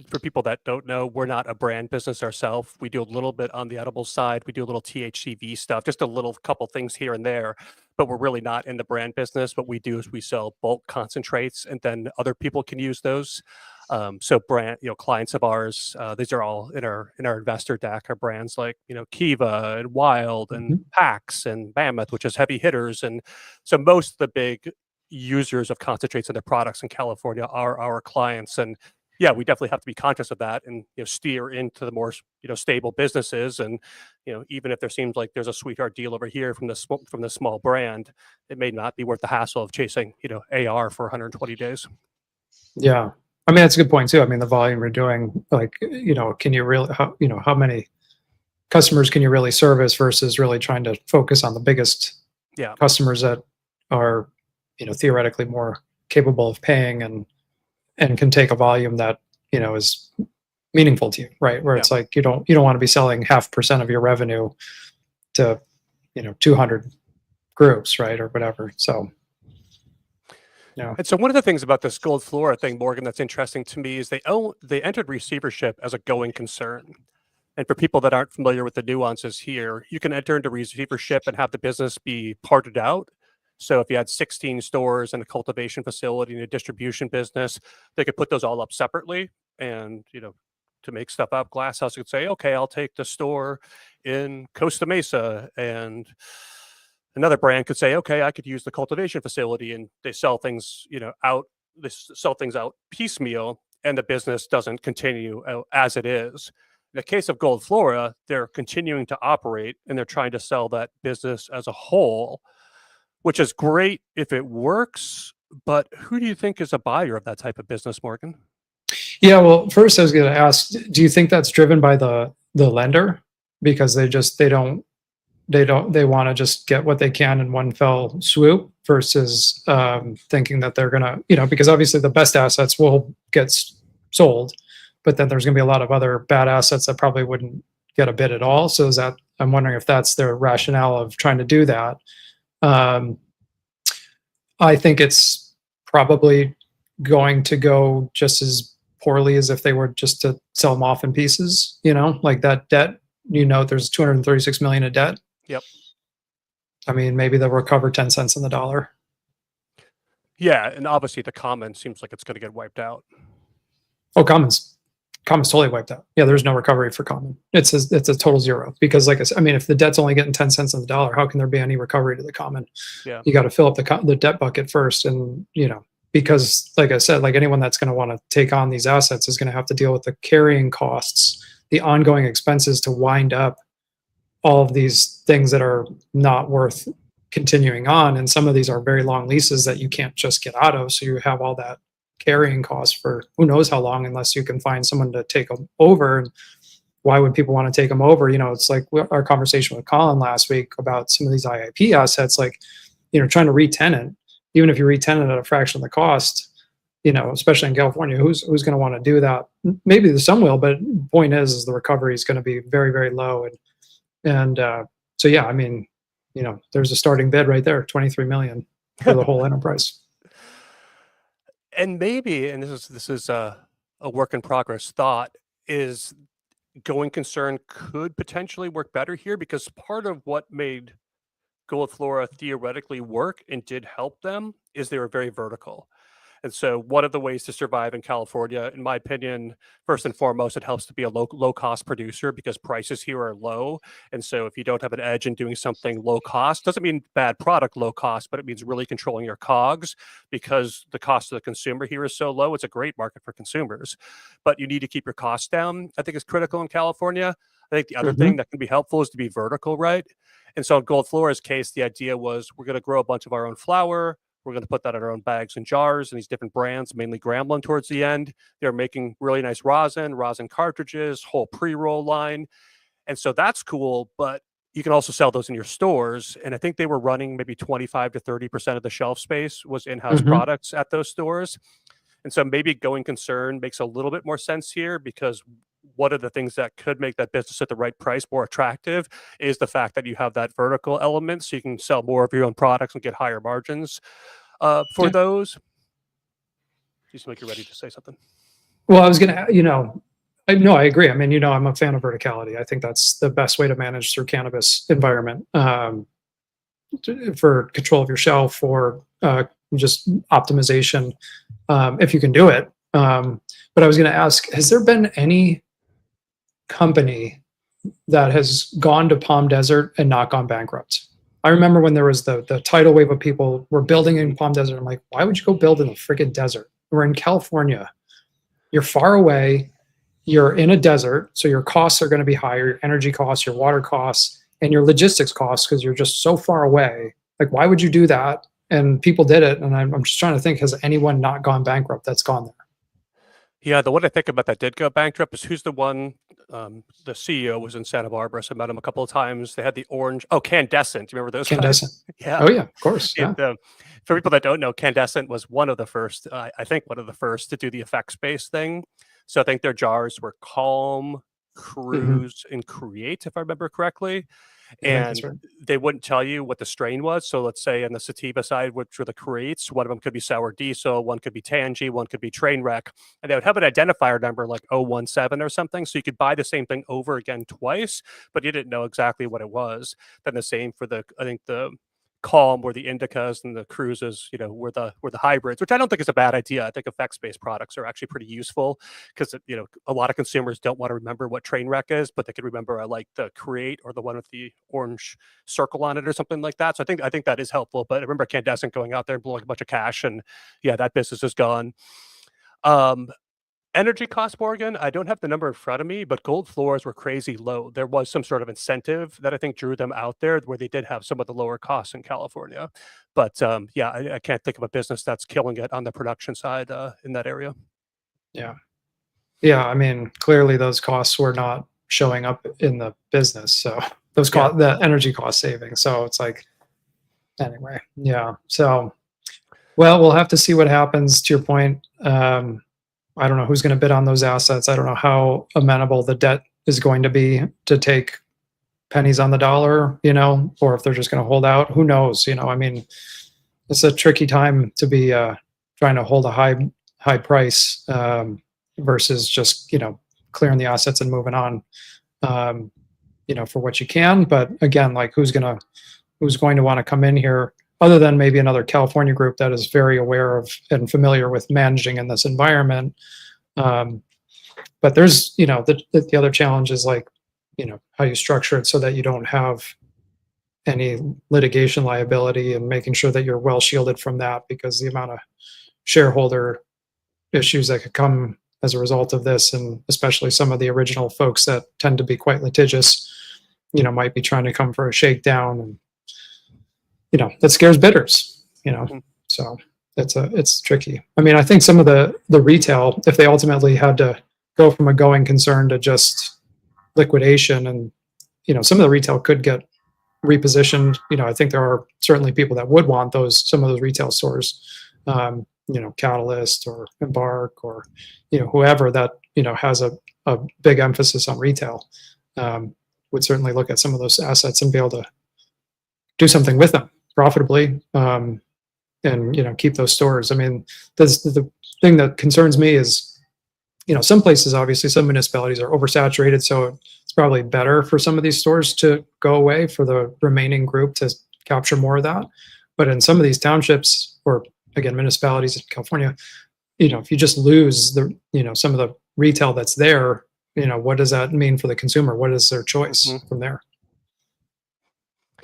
For people that don't know, we're not a brand business ourselves. We do a little bit on the edible side. We do a little THCV stuff, just a little couple things here and there, but we're really not in the brand business. What we do is we sell bulk concentrates, and then other people can use those. So brand, clients of ours, these are all in our investor deck, are brands like Kiva and Wild and Pax and Mammoth, which is heavy hitters. And so most of the big users of concentrates in their products in California are our clients. And yeah, we definitely have to be conscious of that and steer into the more stable businesses. And even if there seems like there's a sweetheart deal over here from the small brand, it may not be worth the hassle of chasing AR for 120 days. Yeah, I mean, that's a good point too. I mean, the volume you're doing, like, can you really, how many customers can you really service versus really trying to focus on the biggest customers that are, theoretically more capable of paying and can take a volume that, is meaningful to you, right? Where it's like, you don't want to be selling 0.5% of your revenue to, 200 groups, right? Or whatever. So, And so one of the things about this Gold Flora thing, Morgan, that's interesting to me is they entered receivership as a going concern. And for people that aren't familiar with the nuances here, you can enter into receivership and have the business be parted out. So if you had 16 stores and a cultivation facility and a distribution business, they could put those all up separately. And, to make stuff up, Glass House could say, okay, I'll take the store in Costa Mesa, and another brand could say, okay, I could use the cultivation facility, and they sell things, out. They sell things out piecemeal, and the business doesn't continue as it is. In the case of Gold Flora, they're continuing to operate and they're trying to sell that business as a whole, which is great if it works. But who do you think is a buyer of that type of business, Morgan? Yeah, well, first I was going to ask, do you think that's driven by the lender because they want to just get what they can in one fell swoop versus thinking that they're going to, because obviously the best assets will get sold, but then there's going to be a lot of other bad assets that probably wouldn't get a bid at all. So I'm wondering if that's their rationale of trying to do that. I think it's probably going to go just as poorly as if they were just to sell them off in pieces, like that debt, there's 236 million of debt. Yep. I mean, maybe they'll recover 10 cents on the dollar. Yeah, and obviously the common seems like it's going to get wiped out. Oh, common's totally wiped out. Yeah, there's no recovery for common. It's a total zero because, like I said, I mean, if the debt's only getting 10 cents on the dollar, how can there be any recovery to the common? Yeah, you got to fill up the debt bucket first, and because, like I said, like anyone that's going to want to take on these assets is going to have to deal with the carrying costs, the ongoing expenses to wind up all of these things that are not worth continuing on. And some of these are very long leases that you can't just get out of. So you have all that carrying cost for who knows how long, unless you can find someone to take them over. And why would people want to take them over? It's like our conversation with Colin last week about some of these IIP assets, like, trying to re-tenant, even if you re-tenant at a fraction of the cost, especially in California, who's going to want to do that? Maybe some will, but the point is the recovery is going to be very, very low. And so, yeah, I mean, there's a starting bid right there, 23 million for the whole enterprise. And maybe, and this is a work in progress thought, is going concern could potentially work better here, because part of what made Gold Flora theoretically work and did help them is they were very vertical. And so one of the ways to survive in California, in my opinion, first and foremost, it helps to be a low cost producer because prices here are low. And so if you don't have an edge in doing something low cost, doesn't mean bad product low cost, but it means really controlling your COGS, because the cost of the consumer here is so low. It's a great market for consumers, but you need to keep your costs down. I think it's critical in California. I think the other thing that can be helpful is to be vertical, right? And so in Gold Flora's case, the idea was we're going to grow a bunch of our own flower. We're going to put that in our own bags and jars, and these different brands, mainly Grambling towards the end. They're making really nice rosin cartridges, whole pre-roll line. And so that's cool, but you can also sell those in your stores. And I think they were running maybe 25 to 30% of the shelf space was in-house products at those stores. And so maybe going concern makes a little bit more sense here, because one of the things that could make that business at the right price more attractive is the fact that you have that vertical element, so you can sell more of your own products and get higher margins for those. You seem like you're ready to say something. Well, I was going to, I agree. I mean, I'm a fan of verticality. I think that's the best way to manage through cannabis environment, for control of your shelf, or just optimization, if you can do it. But I was going to ask, has there been any company that has gone to Palm Desert and not gone bankrupt? I remember when there was the tidal wave of people were building in Palm Desert. I'm like, why would you go build in the friggin' desert? We're in California. You're far away. You're in a desert, so your costs are going to be higher, your energy costs, your water costs, and your logistics costs, because you're just so far away. Like, why would you do that? And people did it. And I'm just trying to think, has anyone not gone bankrupt that's gone there? Yeah, the one I think about that did go bankrupt is who's the one, the CEO was in Santa Barbara, so I met him a couple of times. They had the orange, Candescent. Do you remember those guys? Yeah. Oh yeah, of course. Yeah. For people that don't know, Candescent was one of the first, I think one of the first to do the effects-based thing. So I think their jars were Calm, Cruise, and Create, if I remember correctly. And they wouldn't tell you what the strain was. So let's say on the sativa side, which were the Creates, one of them could be Sour Diesel, one could be Tangy, one could be Trainwreck. And they would have an identifier number like 017 or something. So you could buy the same thing over again twice, but you didn't know exactly what it was. Then the same for the Calm were the indicas, and the cruises, were the hybrids, which I don't think is a bad idea. I think effects-based products are actually pretty useful, because a lot of consumers don't want to remember what Trainwreck is, but they could remember like the Create or the one with the orange circle on it or something like that. So I think that is helpful. But I remember Candescent going out there and blowing a bunch of cash, and yeah, that business is gone. Energy costs, Morgan, I don't have the number in front of me, but Gold Floras were crazy low. There was some sort of incentive that I think drew them out there where they did have some of the lower costs in California. But yeah, I can't think of a business that's killing it on the production side in that area. Yeah. Yeah. I mean, clearly those costs were not showing up in the business. So those Yeah. cost, the energy cost savings. So it's like, anyway, yeah. So, well, we'll have to see what happens. To your point, I don't know who's going to bid on those assets. I don't know how amenable the debt is going to be to take pennies on the dollar, or if they're just going to hold out. Who knows? I mean, it's a tricky time to be trying to hold a high price versus just clearing the assets and moving on. For what you can. But again, like who's going to want to come in here other than maybe another California group that is very aware of and familiar with managing in this environment. But there's, the other challenge is like, how you structure it so that you don't have any litigation liability and making sure that you're well shielded from that, because the amount of shareholder issues that could come as a result of this, and especially some of the original folks that tend to be quite litigious, might be trying to come for a shakedown, and that scares bidders, so it's tricky. I mean, I think some of the retail, if they ultimately had to go from a going concern to just liquidation, and some of the retail could get repositioned. I think there are certainly people that would want some of those retail stores, Catalyst or Embark or whoever that has a big emphasis on retail, would certainly look at some of those assets and be able to do something with them profitably, and keep those stores. I mean, the thing that concerns me is, some places, obviously, some municipalities are oversaturated, so it's probably better for some of these stores to go away for the remaining group to capture more of that. But in some of these townships, or again, municipalities in California, if you just lose some of the retail that's there, what does that mean for the consumer? What is their choice from there?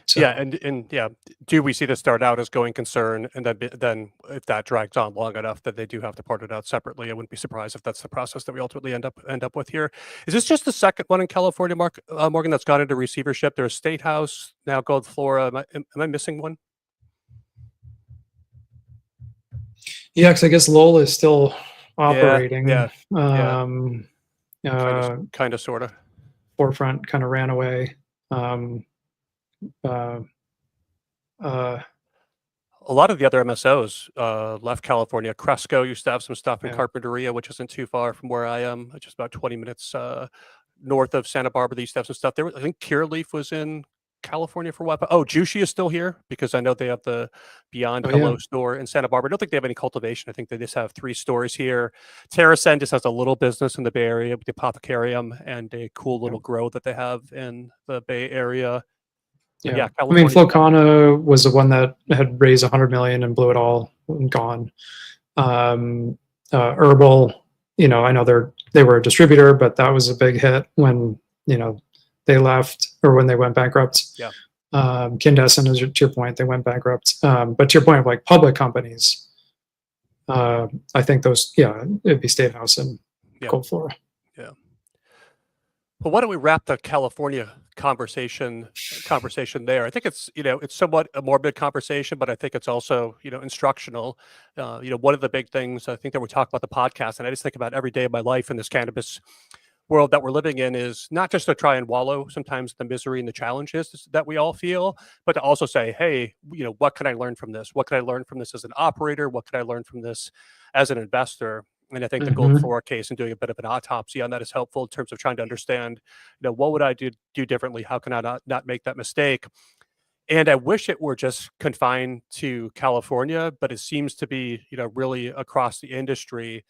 So, yeah, and yeah, do we see this start out as going concern, and then if that drags on long enough that they do have to part it out separately? I wouldn't be surprised if that's the process that we ultimately end up with here. Is this just the second one in California, Morgan, that's gone into receivership? There's State House, now Gold Flora. Am I missing one? yeah, because I guess Lowell is still operating. Yeah. Kind of, sort of. Forefront kind of ran away. A lot of the other MSOs left California. Cresco used to have some stuff in Carpinteria, which isn't too far from where I am, just about 20 minutes north of Santa Barbara. They used to have some stuff there. I think Curaleaf was in California for a while. Oh, Jushi is still here, because I know they have the Beyond Hello store in Santa Barbara. I don't think they have any cultivation. I think they just have 3 stores here. TerraSend just has a little business in the Bay Area with the Apothecarium and a cool little grow that they have in the Bay Area. Yeah, I mean, Flocana was the one that had raised 100 million and blew it all and gone. Herbal, I know they were a distributor, but that was a big hit when they left, or when they went bankrupt. Yeah. Kindesen, to your point, they went bankrupt. But to your point of like public companies, I think those, it'd be State House and Gold Flora. Yeah. Well, why don't we wrap the California conversation there? I think it's it's somewhat a morbid conversation, but I think it's also instructional. One of the big things I think that we talk about the podcast, and I just think about every day of my life in this cannabis world that we're living in, is not just to try and wallow sometimes the misery and the challenges that we all feel, but to also say, hey, what can I learn from this? What can I learn from this as an operator? What can I learn from this as an investor? And I think the Gold Flora case and doing a bit of an autopsy on that is helpful in terms of trying to understand, what would I do differently? How can I not make that mistake? And I wish it were just confined to California, but it seems to be, really across the industry.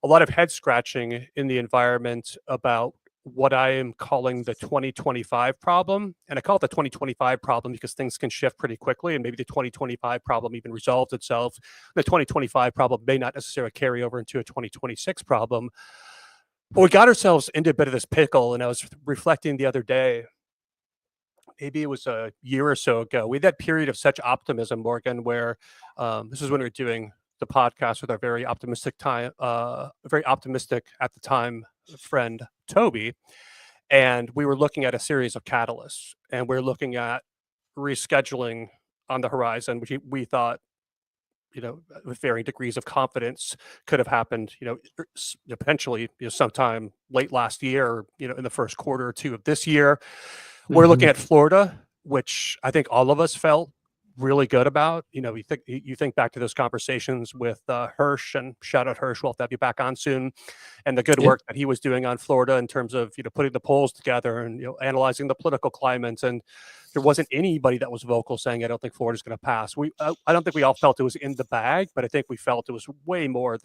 A lot of head scratching in the environment about what I am calling the 2025 problem. And I call it the 2025 problem because things can shift pretty quickly, and maybe the 2025 problem even resolves itself. The 2025 problem may not necessarily carry over into a 2026 problem. But we got ourselves into a bit of this pickle, and I was reflecting the other day, maybe it was a year or so ago, we had that period of such optimism, Morgan, where this is when we were doing the podcast with our very optimistic at the time friend Toby, and we were looking at a series of catalysts, and we're looking at rescheduling on the horizon, which we thought, with varying degrees of confidence, could have happened, potentially, sometime late last year, or, in the first quarter or two of this year. We're looking at Florida, which I think all of us felt really good about. You think back to those conversations with Hirsch, and shout out Hirsch, we'll have you back on soon, and the good Yeah. work that he was doing on Florida in terms of putting the polls together and analyzing the political climate. And there wasn't anybody that was vocal saying, I don't think Florida's going to pass. I don't think we all felt it was in the bag, but I think we felt it was way more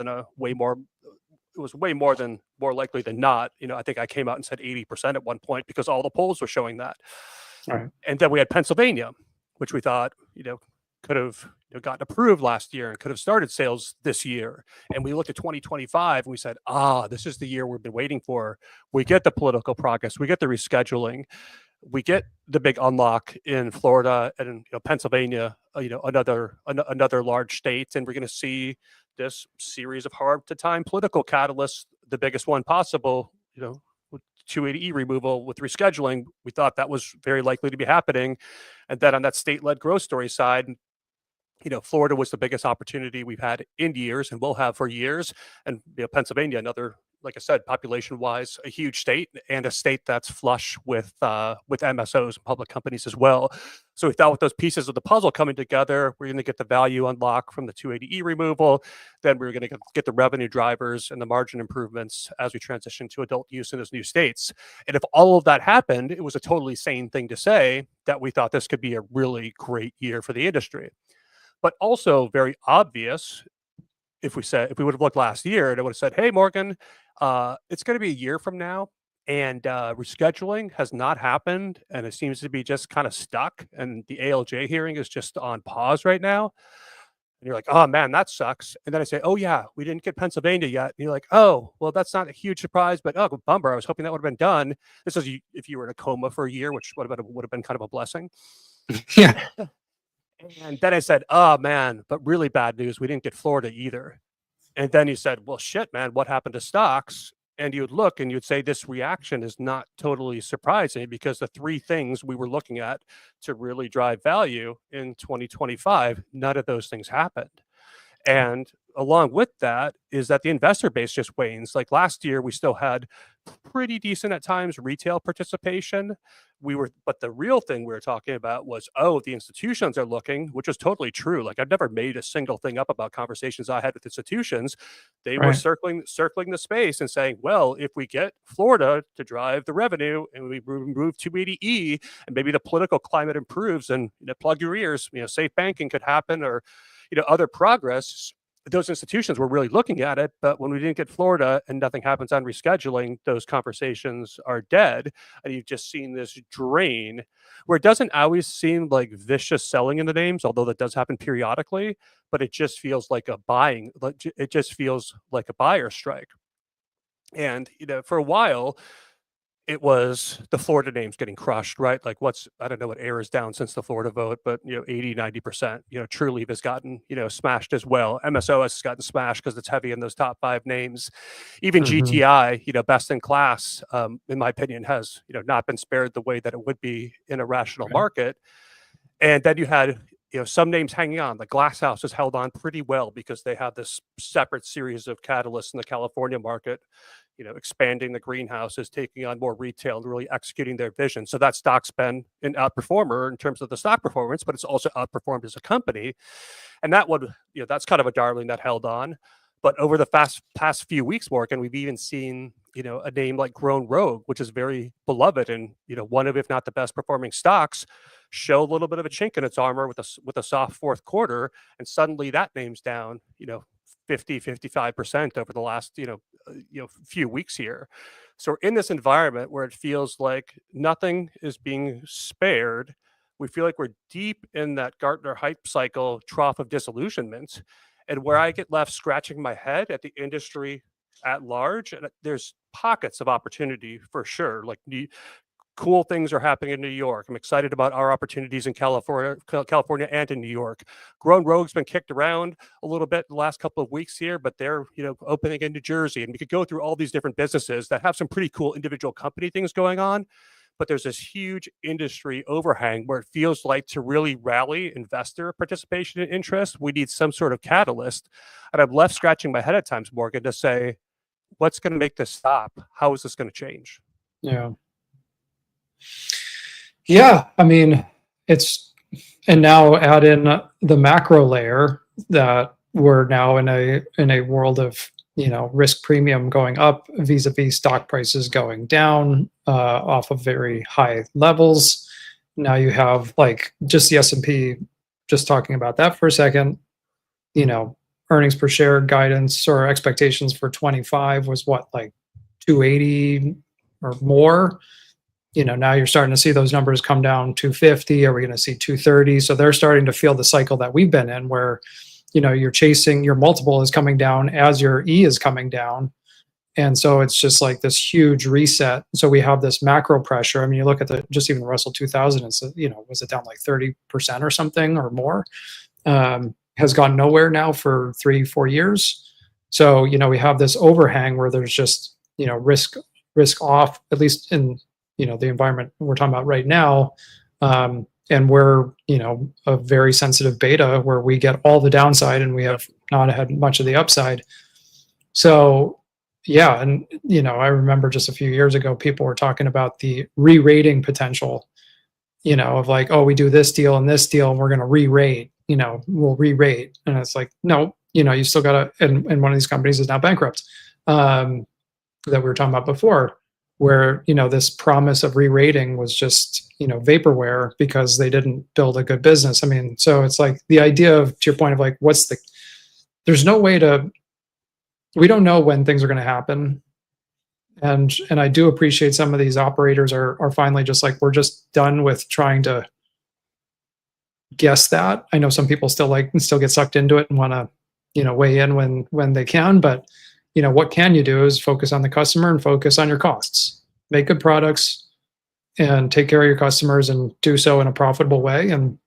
more likely than not. I think I came out and said 80% at one point because all the polls were showing that. Right. And then we had Pennsylvania, which we thought, could have gotten approved last year and could have started sales this year. And we looked at 2025 and we said, this is the year we've been waiting for. We get the political progress, we get the rescheduling, we get the big unlock in Florida and Pennsylvania, another large state, and we're going to see this series of hard to time political catalysts, the biggest one possible, with 280E removal, with rescheduling. We thought that was very likely to be happening. And then on that state-led growth story side, Florida was the biggest opportunity we've had in years and will have for years. And Pennsylvania, another, like I said, population-wise, a huge state, and a state that's flush with MSOs and public companies as well. So we thought with those pieces of the puzzle coming together, we're going to get the value unlock from the 280E removal. Then we're going to get the revenue drivers and the margin improvements as we transition to adult use in those new states. And if all of that happened, it was a totally sane thing to say that we thought this could be a really great year for the industry. But also very obvious, if we would have looked last year, and it would have said, hey, Morgan, it's going to be a year from now, and rescheduling has not happened, and it seems to be just kind of stuck, and the ALJ hearing is just on pause right now. And you're like, oh, man, that sucks. And then I say, oh, yeah, we didn't get Pennsylvania yet. And you're like, oh, well, that's not a huge surprise, but oh, bummer. I was hoping that would have been done. This is if you were in a coma for a year, which would have been kind of a blessing. Yeah. And then I said, oh, man, but really bad news. We didn't get Florida either. And then you said, well, shit, man, what happened to stocks? And you'd look and you'd say, this reaction is not totally surprising, because the three things we were looking at to really drive value in 2025, none of those things happened. And along with that is that the investor base just wanes. Like last year, we still had pretty decent at times retail participation. But the real thing we were talking about was, the institutions are looking, which was totally true. Like I've never made a single thing up about conversations I had with institutions. They were circling the space and saying, well, if we get Florida to drive the revenue and we remove 280E and maybe the political climate improves and plug your ears, safe banking could happen, or other progress, those institutions were really looking at it. But when we didn't get Florida and nothing happens on rescheduling, those conversations are dead. And you've just seen this drain where it doesn't always seem like vicious selling in the names, although that does happen periodically, but it just feels like it just feels like a buyer strike. And, for a while, it was the Florida names getting crushed, right? Like I don't know what air is down since the Florida vote, but 80, 90%, TrueLeaf has gotten, smashed as well. MSOS has gotten smashed because it's heavy in those top 5 names. Even GTI, best in class, in my opinion, has, not been spared the way that it would be in a rational market. And then you had, some names hanging on. The Glass House has held on pretty well because they have this separate series of catalysts in the California market, expanding the greenhouses, taking on more retail, and really executing their vision. So that stock's been an outperformer in terms of the stock performance, but it's also outperformed as a company. And that's kind of a darling that held on. But over the past few weeks, Morgan, we've even seen, a name like Grown Rogue, which is very beloved and, one of, if not the best performing stocks, show a little bit of a chink in its armor with a soft fourth quarter. And suddenly that name's down, 50-55% over the last few weeks here. So we're in this environment where it feels like nothing is being spared. We feel like we're deep in that Gartner hype cycle trough of disillusionment, and where I get left scratching my head at the industry at large, and there's pockets of opportunity for sure, like cool things are happening in New York. I'm excited about our opportunities in California and in New York. Grown Rogue's been kicked around a little bit the last couple of weeks here, but they're, opening in New Jersey. And we could go through all these different businesses that have some pretty cool individual company things going on. But there's this huge industry overhang where it feels like to really rally investor participation and interest, we need some sort of catalyst. And I'm left scratching my head at times, Morgan, to say, what's going to make this stop? How is this going to change? Yeah. Yeah. I mean, and now add in the macro layer that we're now in a world of, risk premium going up vis-a-vis stock prices going down off of very high levels. Now you have like just the S&P, just talking about that for a second, earnings per share guidance or expectations for 25 was what, like 280 or more. Now you're starting to see those numbers come down 250. Are we going to see 230? So they're starting to feel the cycle that we've been in where, you're chasing, your multiple is coming down as your E is coming down. And so it's just like this huge reset. So we have this macro pressure. I mean, you look at just even the Russell 2000, it's, was it down like 30% or something or more? Has gone nowhere now for 3-4 years. So, we have this overhang where there's just, risk off, at least in, the environment we're talking about right now. And we're, a very sensitive beta where we get all the downside and we have not had much of the upside. So, yeah. And, I remember just a few years ago, people were talking about the re-rating potential, of like, oh, we do this deal and we're going to re-rate, we'll re-rate. And it's like, no, you still got to, and one of these companies is now bankrupt that we were talking about before, where, this promise of re-rating was just, vaporware because they didn't build a good business. I mean, so it's like the idea of, to your point of like, there's no way we don't know when things are going to happen. And I do appreciate some of these operators are finally just like, we're just done with trying to guess that. I know some people still get sucked into it and want to, weigh in when they can, but what can you do is focus on the customer and focus on your costs, make good products and take care of your customers and do so in a profitable way. And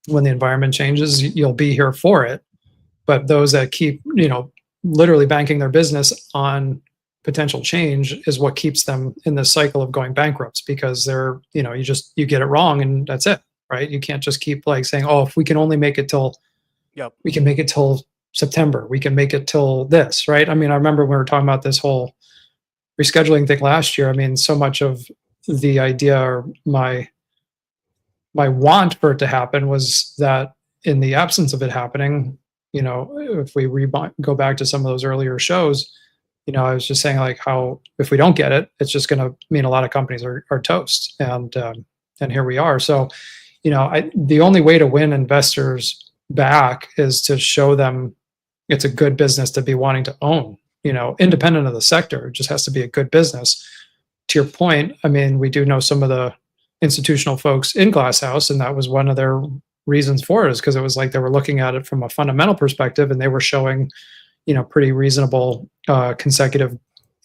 when the environment changes, you'll be here for it. But those that keep, literally banking their business on potential change is what keeps them in this cycle of going bankrupt, because they're, you get it wrong and that's it, right? You can't just keep like saying, oh, if we can only make it till, we can make it till September, we can make it till this, right? I mean, I remember when we were talking about this whole rescheduling thing last year. I mean, so much of the idea or my want for it to happen was that in the absence of it happening, if we go back to some of those earlier shows, I was just saying like how if we don't get it, it's just going to mean a lot of companies are toast, and here we are. So, the only way to win investors back is to show them it's a good business to be wanting to own, independent of the sector. It just has to be a good business. To your point, I mean, we do know some of the institutional folks in Glass House, and that was one of their reasons for it, is because it was like they were looking at it from a fundamental perspective, and they were showing, pretty reasonable consecutive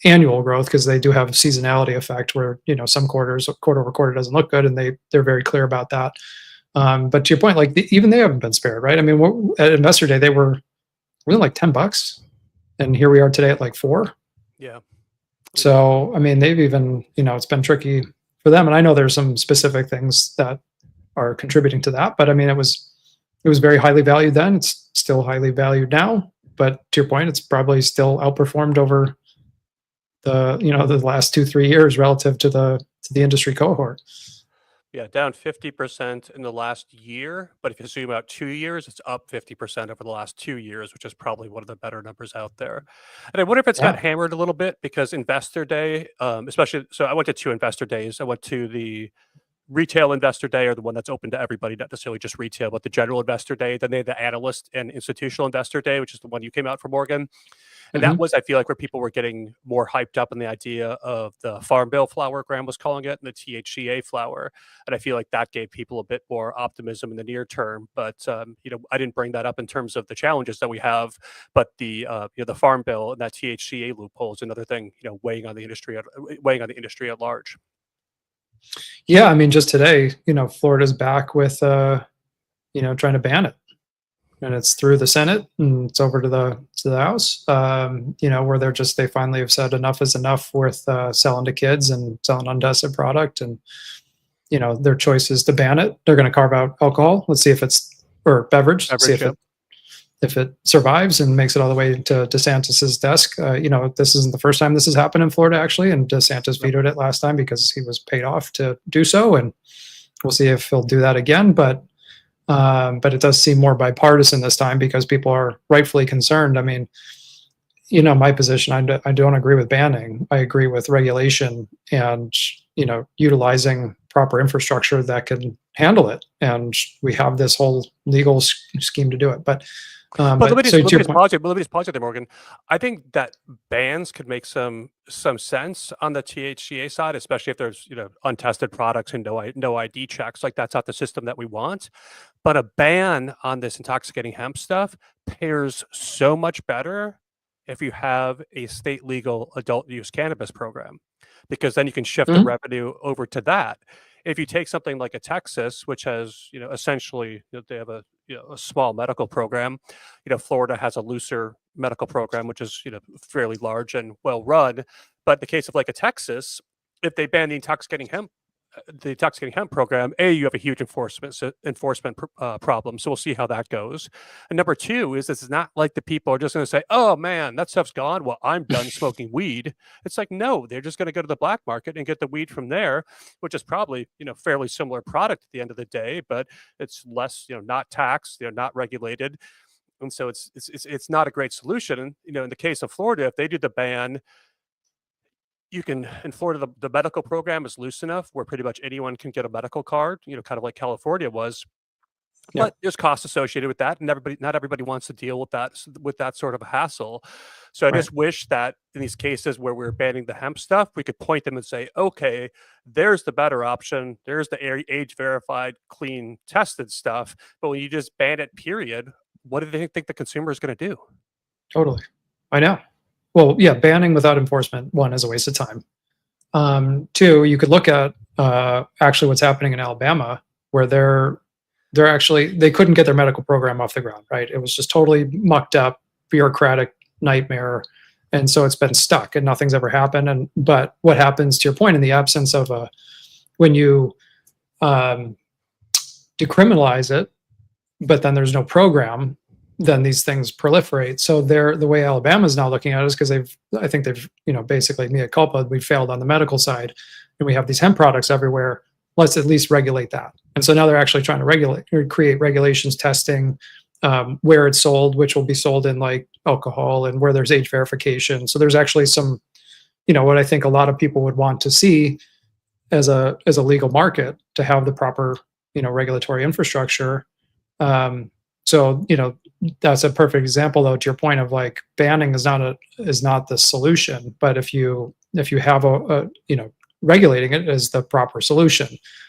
annual growth, because they do have a seasonality effect where, some quarters, quarter over quarter doesn't look good, and they're very clear about that. But to your point, like even they haven't been spared, right? I mean, at Investor Day, they were really like $10, and here we are today at like $4. Yeah. So, I mean, they've even, it's been tricky for them. And I know there's some specific things that are contributing to that, but I mean, it was very highly valued then. It's still highly valued now, but to your point, it's probably still outperformed over the last 2-3 years relative to the industry cohort. Yeah, down 50% in the last year, but if you zoom out 2 years, it's up 50% over the last 2 years, which is probably one of the better numbers out there. And I wonder if it's got hammered a little bit because Investor Day, especially, so I went to 2 Investor Days. I went to the retail investor day, or the one that's open to everybody, not necessarily just retail, but the general investor day. Then they had the analyst and institutional investor day, which is the one you came out for, Morgan. And that was, I feel like, where people were getting more hyped up on the idea of the Farm Bill flower, Graham was calling it, and the THCA flower. And I feel like that gave people a bit more optimism in the near term. But, I didn't bring that up in terms of the challenges that we have, but the Farm Bill and that THCA loophole is another thing, weighing on the industry at large. Yeah, I mean, just today, Florida's back with, trying to ban it, and it's through the Senate and it's over to the House. Where they finally have said enough is enough with selling to kids and selling untested product, and their choice is to ban it. They're going to carve out alcohol. Let's see if it's or beverage. See Beverage, if it survives and makes it all the way to DeSantis's desk. This isn't the first time this has happened in Florida, actually, and DeSantis vetoed it last time because he was paid off to do so, and we'll see if he'll do that again. But it does seem more bipartisan this time because people are rightfully concerned. I mean, my position, I don't agree with banning. I agree with regulation and, utilizing proper infrastructure that can handle it. And we have this whole legal scheme to do it. But let me so to your just point, pause you there, Morgan. I think that bans could make some sense on the THCA side, especially if there's untested products and no ID checks. Like, that's not the system that we want. But a ban on this intoxicating hemp stuff pairs so much better if you have a state legal adult use cannabis program, because then you can shift the Mhm. revenue over to that. If you take something like a Texas, which has, essentially, they have a small medical program. Florida has a looser medical program, which is, fairly large and well run. But in the case of like a Texas, if they ban the intoxicating hemp program, you have a huge enforcement problem. So we'll see how that goes. And number two is, this is not like the people are just going to say, "Oh man, that stuff's gone. Well, I'm done smoking weed." It's like, no, they're just going to go to the black market and get the weed from there, which is probably fairly similar product at the end of the day, but it's less, not taxed, not regulated. And so it's not a great solution. And in the case of Florida, if they do the ban, you can in Florida, the medical program is loose enough where pretty much anyone can get a medical card, kind of like California was. Yeah. But there's costs associated with that, and not everybody wants to deal with that sort of a hassle. So I Right. just wish that in these cases where we're banning the hemp stuff, we could point them and say, okay, there's the better option. There's the age verified, clean, tested stuff. But when you just ban it, period, what do they think the consumer is going to do? Totally. I know. Well, yeah, banning without enforcement, one, is a waste of time. Two, you could look at actually what's happening in Alabama, where they couldn't get their medical program off the ground, right? It was just totally mucked up, bureaucratic nightmare. And so it's been stuck and nothing's ever happened. But what happens, to your point, in the absence of when you decriminalize it, but then there's no program, then these things proliferate. So the way Alabama is now looking at it is because I think they've, basically mea culpa, we failed on the medical side and we have these hemp products everywhere. Let's at least regulate that. And so now they're actually trying to regulate or create regulations, testing where it's sold, which will be sold in like alcohol, and where there's age verification. So there's actually some, what I think a lot of people would want to see as a legal market, to have the proper, regulatory infrastructure. So that's a perfect example, though, to your point of like banning is not the solution, but if you have regulating it is the proper solution.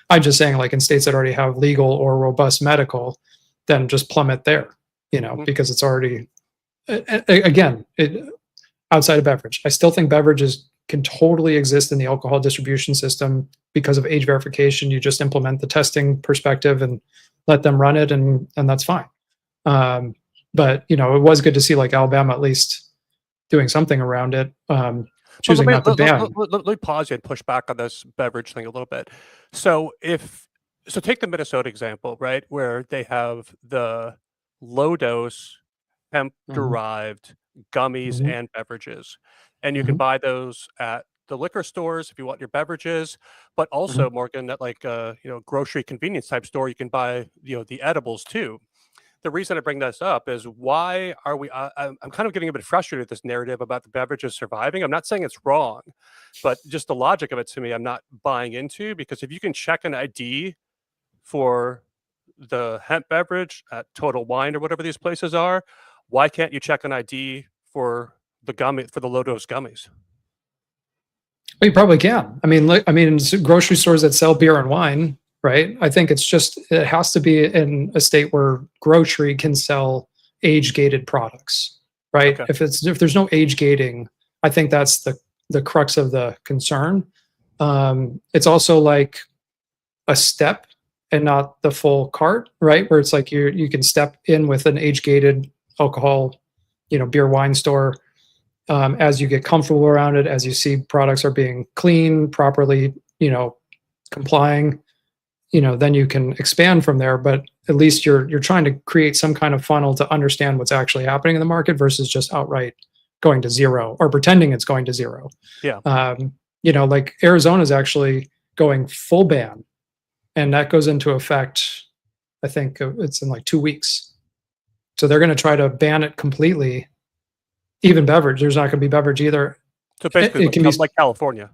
I'm just saying, like in states that already have legal or robust medical, then just plummet there, because it's already again outside of beverage. I still think beverages can totally exist in the alcohol distribution system because of age verification. You just implement the testing perspective and let them run it, and that's fine. But it was good to see like Alabama at least doing something around it, choosing not to ban. Let me pause you and push back on this beverage thing a little bit. So take the Minnesota example, right, where they have the low dose hemp derived gummies Mhm. and beverages, and you can Mhm. buy those at the liquor stores if you want your beverages, but also, Mhm. Morgan, at like grocery convenience type store, you can buy the edibles too. The reason I bring this up is, why are we? I'm kind of getting a bit frustrated with this narrative about the beverages surviving. I'm not saying it's wrong, but just the logic of it, to me, I'm not buying into, because if you can check an ID for the hemp beverage at Total Wine or whatever these places are, why can't you check an ID for the low dose gummies? Well, you probably can. Grocery stores that sell beer and wine, right? I think it has to be in a state where grocery can sell age gated products, right? Okay. If there's no age gating, I think that's the crux of the concern. It's also like a step and not the full cart, right? Where it's like you can step in with an age gated alcohol, beer wine store. As you get comfortable around it, as you see products are being clean, properly, complying, then you can expand from there. But at least you're trying to create some kind of funnel to understand what's actually happening in the market versus just outright going to zero or pretending it's going to zero. Yeah. Like Arizona is actually going full ban, and that goes into effect. I think it's in like 2 weeks. So they're going to try to ban it completely. Even beverage, there's not going to be beverage either. So basically, it can be like California.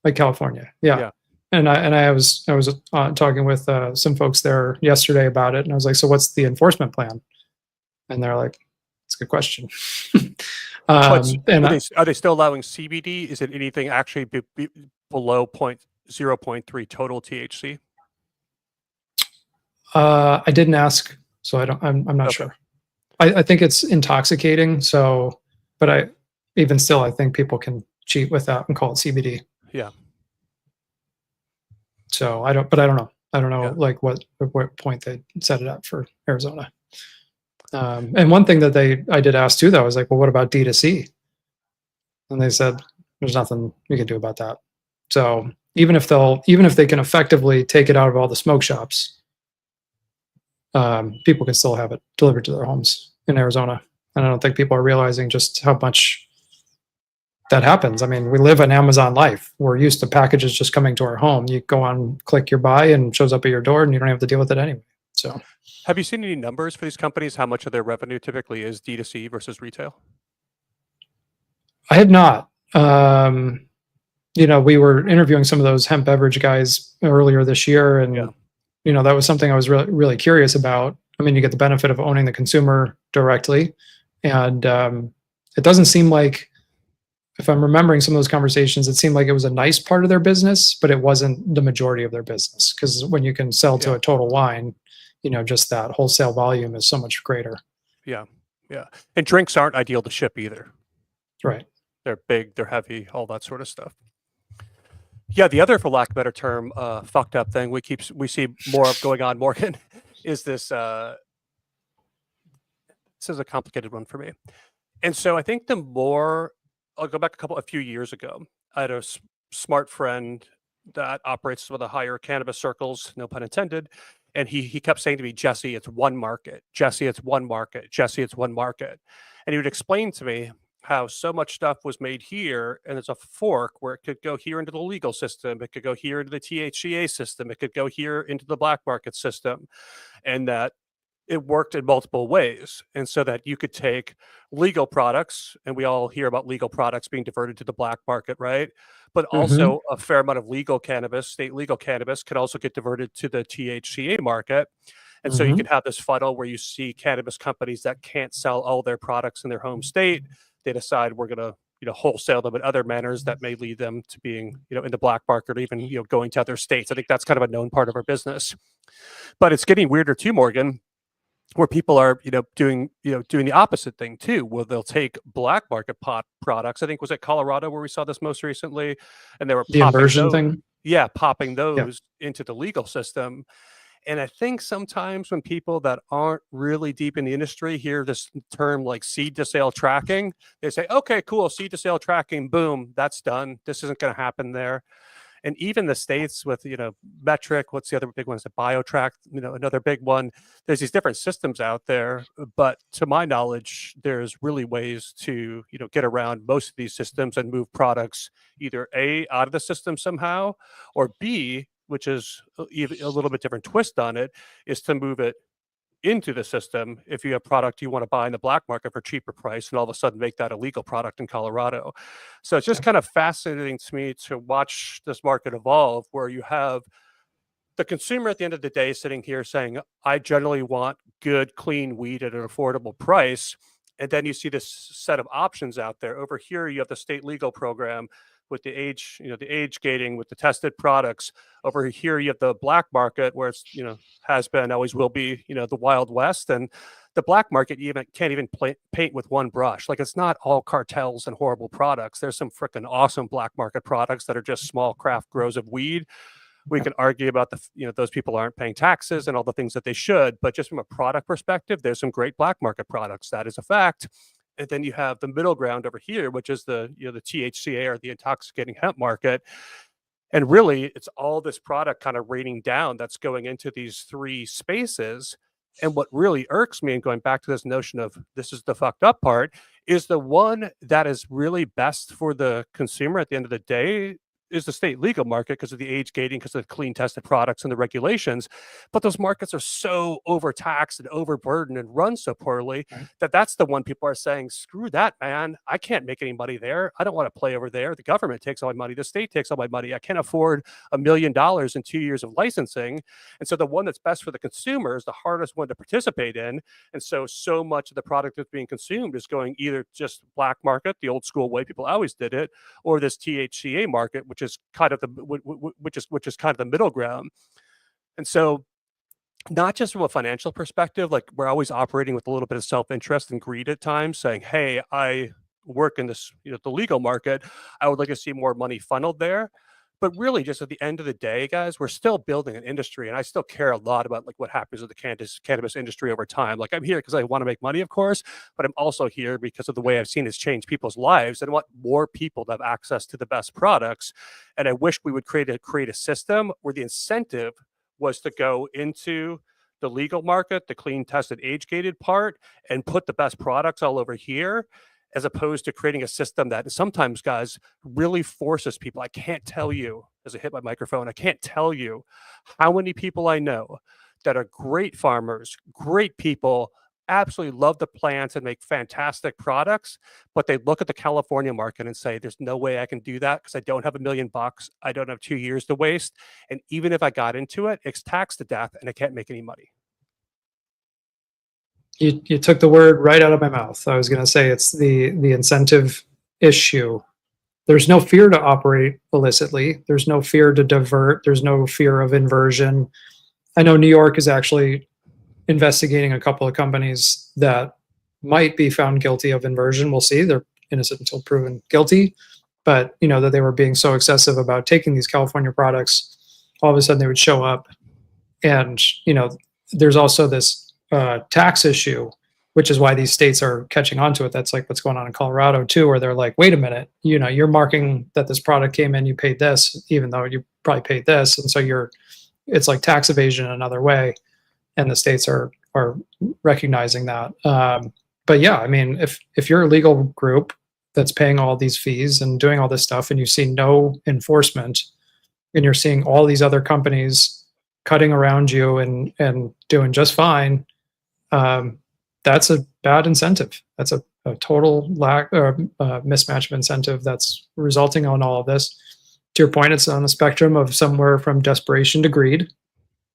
Like California, yeah. Yeah. And I was talking with some folks there yesterday about it, and I was like, "So what's the enforcement plan?" And they're like, "It's a good question." Are they still allowing CBD? Is it anything actually below 0.3 total THC? I didn't ask, so I'm not sure. I think it's intoxicating. So, but even still, I think people can cheat with that and call it CBD. Yeah. So I don't know. I don't know, Yeah. like what point they set it up for Arizona. And one thing that I did ask too, though, I was like, well, what about D2C? And they said, there's nothing we can do about that. So even if they can effectively take it out of all the smoke shops, people can still have it delivered to their homes in Arizona. And I don't think people are realizing just how much that happens. I mean, we live an Amazon life. We're used to packages just coming to our home. You go on, click your buy, and it shows up at your door, and you don't have to deal with it anyway. So, have you seen any numbers for these companies? How much of their revenue typically is D2C versus retail? I have not. We were interviewing some of those hemp beverage guys earlier this year, and that was something I was really, really curious about. I mean, you get the benefit of owning the consumer directly, and it doesn't seem like, if I'm remembering some of those conversations, it seemed like it was a nice part of their business, but it wasn't the majority of their business. Because when you can sell to a total line, just that wholesale volume is so much greater. Yeah, yeah. And drinks aren't ideal to ship either. Right. They're big, they're heavy, all that sort of stuff. Yeah, the other, for lack of a better term, fucked up thing we see more of going on, Morgan, is this. This is a complicated one for me, and so I think the more, I'll go back a few years ago. I had a smart friend that operates some of the higher cannabis circles, no pun intended, and he kept saying to me, "Jesse, it's one market. Jesse, it's one market. Jesse, it's one market," and he would explain to me how so much stuff was made here, and there's a fork where it could go here into the legal system, it could go here into the THCA system, it could go here into the black market system, and that it worked in multiple ways. And so that you could take legal products, and we all hear about legal products being diverted to the black market, right? But also a fair amount of legal cannabis, state legal cannabis, could also get diverted to the THCA market. And so you could have this funnel where you see cannabis companies that can't sell all their products in their home state. They decide we're going to wholesale them in other manners that may lead them to being in the black market, or even going to other states. I think that's kind of a known part of our business. But it's getting weirder too, Morgan, where people are doing the opposite thing too, where they'll take black market pot products. I think, was it Colorado where we saw this most recently, and they were the inversion thing. Yeah, popping those into the legal system. And I think sometimes when people that aren't really deep in the industry hear this term like seed to sale tracking, they say, okay, cool, seed to sale tracking, boom, that's done. This isn't going to happen there. And even the states with, Metric, what's the other big one? Is it BioTrack, another big one. There's these different systems out there, but to my knowledge, there's really ways to, get around most of these systems and move products either A, out of the system somehow, or B, which is even a little bit different twist on it, is to move it into the system if you have product you want to buy in the black market for cheaper price, and all of a sudden make that a legal product in Colorado. So it's just kind of fascinating to me to watch this market evolve, where you have the consumer at the end of the day sitting here saying, I generally want good, clean weed at an affordable price. And then you see this set of options out there. Over here, you have the state legal program with the age, the age gating, with the tested products. Over here, you have the black market where it's, has been, always will be, the Wild West. And the black market, you can't even paint with one brush. Like, it's not all cartels and horrible products. There's some freaking awesome black market products that are just small craft grows of weed. We can argue about those people aren't paying taxes and all the things that they should, but just from a product perspective, there's some great black market products. That is a fact. And then you have the middle ground over here, which is the THCA, or the intoxicating hemp market. And really, it's all this product kind of raining down that's going into these three spaces. And what really irks me, and going back to this notion of this is the fucked up part, is the one that is really best for the consumer at the end of the day is the state legal market, because of the age gating, because of the clean tested products and the regulations. But those markets are so overtaxed and overburdened and run so poorly that that's the one people are saying, screw that, man. I can't make any money there. I don't want to play over there. The government takes all my money. The state takes all my money. I can't afford $1 million in 2 years of licensing. And so the one that's best for the consumer is the hardest one to participate in. And so much of the product that's being consumed is going either just black market, the old school way people always did it, or this THCA market, which is kind of the middle ground. And so, not just from a financial perspective, like, we're always operating with a little bit of self-interest and greed at times, saying, hey, I work in this, the legal market. I would like to see more money funneled there. But really, just at the end of the day, guys, we're still building an industry, and I still care a lot about, like, what happens with the cannabis industry over time. Like, I'm here because I want to make money, of course, but I'm also here because of the way I've seen it's changed people's lives, and I want more people to have access to the best products. And I wish we would create a system where the incentive was to go into the legal market, the clean tested age gated part, and put the best products all over here, as opposed to creating a system that sometimes, guys, really forces people. I can't tell you, as I hit my microphone, I can't tell you how many people I know that are great farmers, great people, absolutely love the plants and make fantastic products, but they look at the California market and say, there's no way I can do that because I don't have $1 million. I don't have 2 years to waste. And even if I got into it, it's taxed to death and I can't make any money. You took the word right out of my mouth. I was going to say it's the incentive issue. There's no fear to operate illicitly. There's no fear to divert. There's no fear of inversion. I know New York is actually investigating a couple of companies that might be found guilty of inversion. We'll see. They're innocent until proven guilty. But, that they were being so excessive about taking these California products, all of a sudden they would show up. And, there's also this tax issue, which is why these states are catching on to it. That's like what's going on in Colorado too, where they're like, wait a minute, you're marking that this product came in, you paid this, even though you probably paid this. And so it's like tax evasion another way. And the states are recognizing that. But yeah, I mean, if you're a legal group that's paying all these fees and doing all this stuff and you see no enforcement, and you're seeing all these other companies cutting around you and doing just fine, that's a bad incentive. That's a total lack or mismatch of incentive that's resulting on all of this. To your point, it's on the spectrum of somewhere from desperation to greed,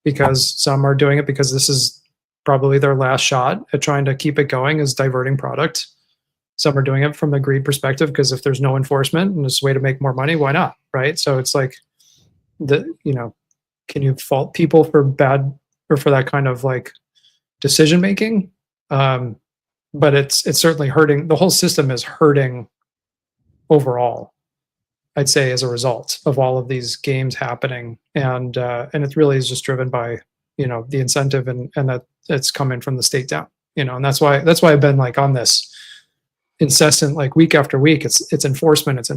because some are doing it because this is probably their last shot at trying to keep it going, is diverting product. Some are doing it from a greed perspective because if there's no enforcement and there's a way to make more money, why not, right? So it's like, can you fault people for bad or for that kind of like decision making? But it's certainly hurting. The whole system is hurting overall, I'd say, as a result of all of these games happening. And it really is just driven by, the incentive and that it's coming from the state down, and that's why I've been like on this incessant, like week after week, it's enforcement.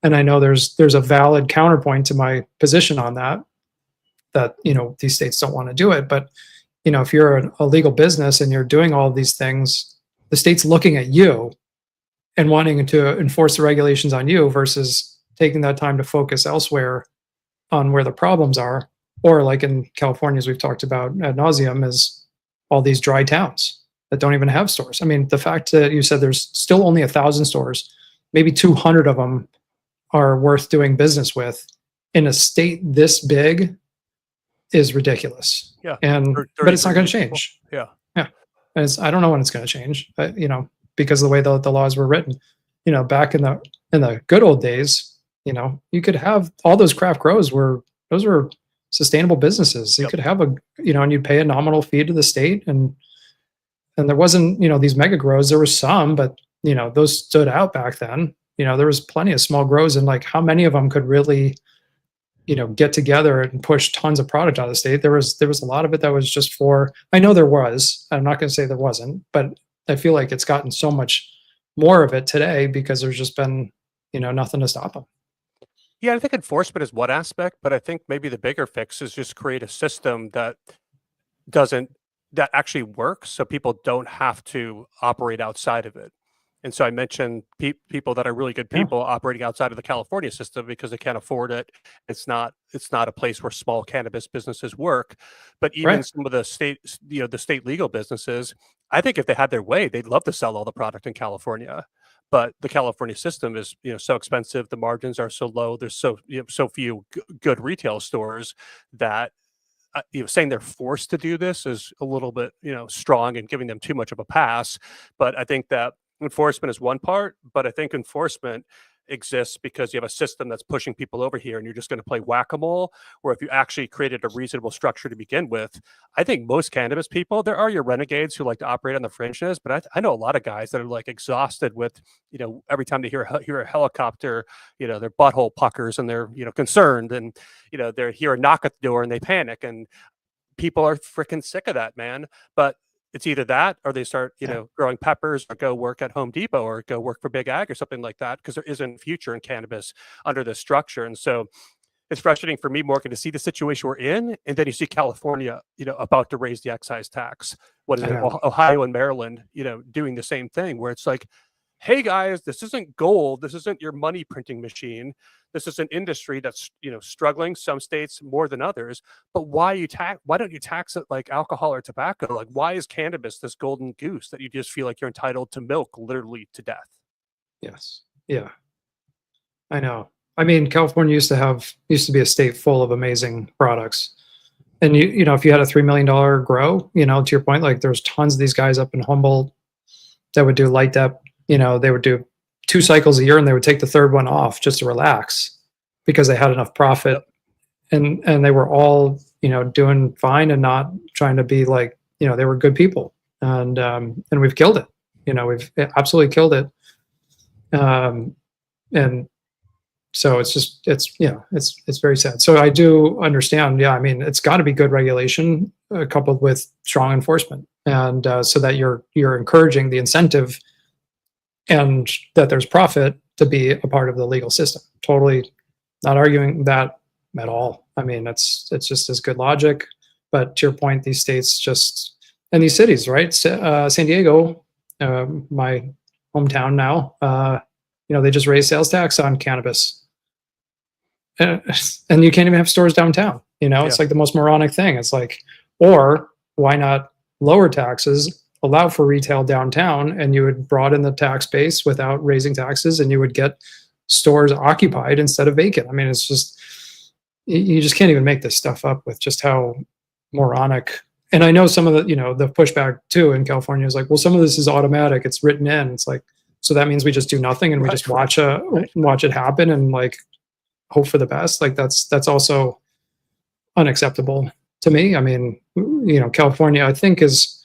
And I know there's a valid counterpoint to my position on that, these states don't want to do it. But, if you're a legal business and you're doing all of these things, the state's looking at you and wanting to enforce the regulations on you versus taking that time to focus elsewhere on where the problems are. Or like in California, as we've talked about ad nauseum, is all these dry towns that don't even have stores. I mean, the fact that you said there's still only 1,000 stores, maybe 200 of them are worth doing business with in a state this big is ridiculous. Yeah. But it's not going to change. Yeah. Yeah. And I don't know when it's going to change, but, because of the way the laws were written, back in in the good old days, you know, you could have all those craft grows those were sustainable businesses. You Yep. could have you know, and you'd pay a nominal fee to the state, and there wasn't, you know, these mega grows. There was some, but you know, those stood out back then. You know, there was plenty of small grows, and like how many of them could really, you know, get together and push tons of product out of the state. There was a lot of it that was just for, I know there was, I'm not going to say there wasn't, but I feel like it's gotten so much more of it today because there's just been, you know, nothing to stop them. Yeah, I think enforcement is one aspect, but I think maybe the bigger fix is just create a system that doesn't that actually works, so people don't have to operate outside of it. And so I mentioned people that are really good Yeah. people operating outside of the California system because they can't afford it. It's not a place where small cannabis businesses work. But even Right. some of the the state legal businesses, I think if they had their way, they'd love to sell all the product in California. But the California system is, so expensive. The margins are so low. There's so few good retail stores that saying they're forced to do this is a little bit, strong and giving them too much of a pass. But I think that enforcement is one part, but I think enforcement exists because you have a system that's pushing people over here and you're just going to play whack-a-mole. Where if you actually created a reasonable structure to begin with, I think most cannabis people, there are your renegades who like to operate on the fringes, but I know a lot of guys that are like exhausted with, every time they hear a helicopter, their butthole puckers and they're, concerned, and, they hear a knock at the door and they panic, and people are freaking sick of that, man. But it's either that or they start, Yeah. growing peppers or go work at Home Depot or go work for Big Ag or something like that, because there isn't future in cannabis under this structure. And so it's frustrating for me, Morgan, to see the situation we're in, and then you see California, about to raise the excise tax. What is I it? know. Ohio and Maryland, doing the same thing, where it's like, hey guys, this isn't gold. This isn't your money printing machine. This is an industry that's, struggling, some states more than others. But why don't you tax it like alcohol or tobacco? Like, why is cannabis this golden goose that you just feel like you're entitled to milk literally to death? Yes. Yeah. I know. I mean, California used to be a state full of amazing products. And you know, if you had a $3 million grow, you know, to your point, like there's tons of these guys up in Humboldt that would do light dep. You know, they would do 2 cycles a year and they would take the third one off just to relax because they had enough profit. Yep. And they were all, you know, doing fine and not trying to be like, you know, they were good people. And we've killed it. You know, we've absolutely killed it. And so it's very sad. So I do understand. Yeah, I mean, it's got to be good regulation coupled with strong enforcement, and so that you're encouraging the incentive, and that there's profit to be a part of the legal system. Totally not arguing that at all. I mean, it's just as good logic. But to your point, these states just, and these cities, right? San Diego, my hometown now. You know, they just raised sales tax on cannabis. And you can't even have stores downtown. You know, it's Yeah. like the most moronic thing. It's like, or why not lower taxes, allow for retail downtown, and you would broaden the tax base without raising taxes, and you would get stores occupied instead of vacant. I mean, it's just, you just can't even make this stuff up with just how moronic. And I know some of the, you know, the pushback too in California is like, well, some of this is automatic. It's written in. It's like, so that means we just do nothing and we just watch it happen and like hope for the best. Like that's also unacceptable to me. I mean, you know, California, I think, is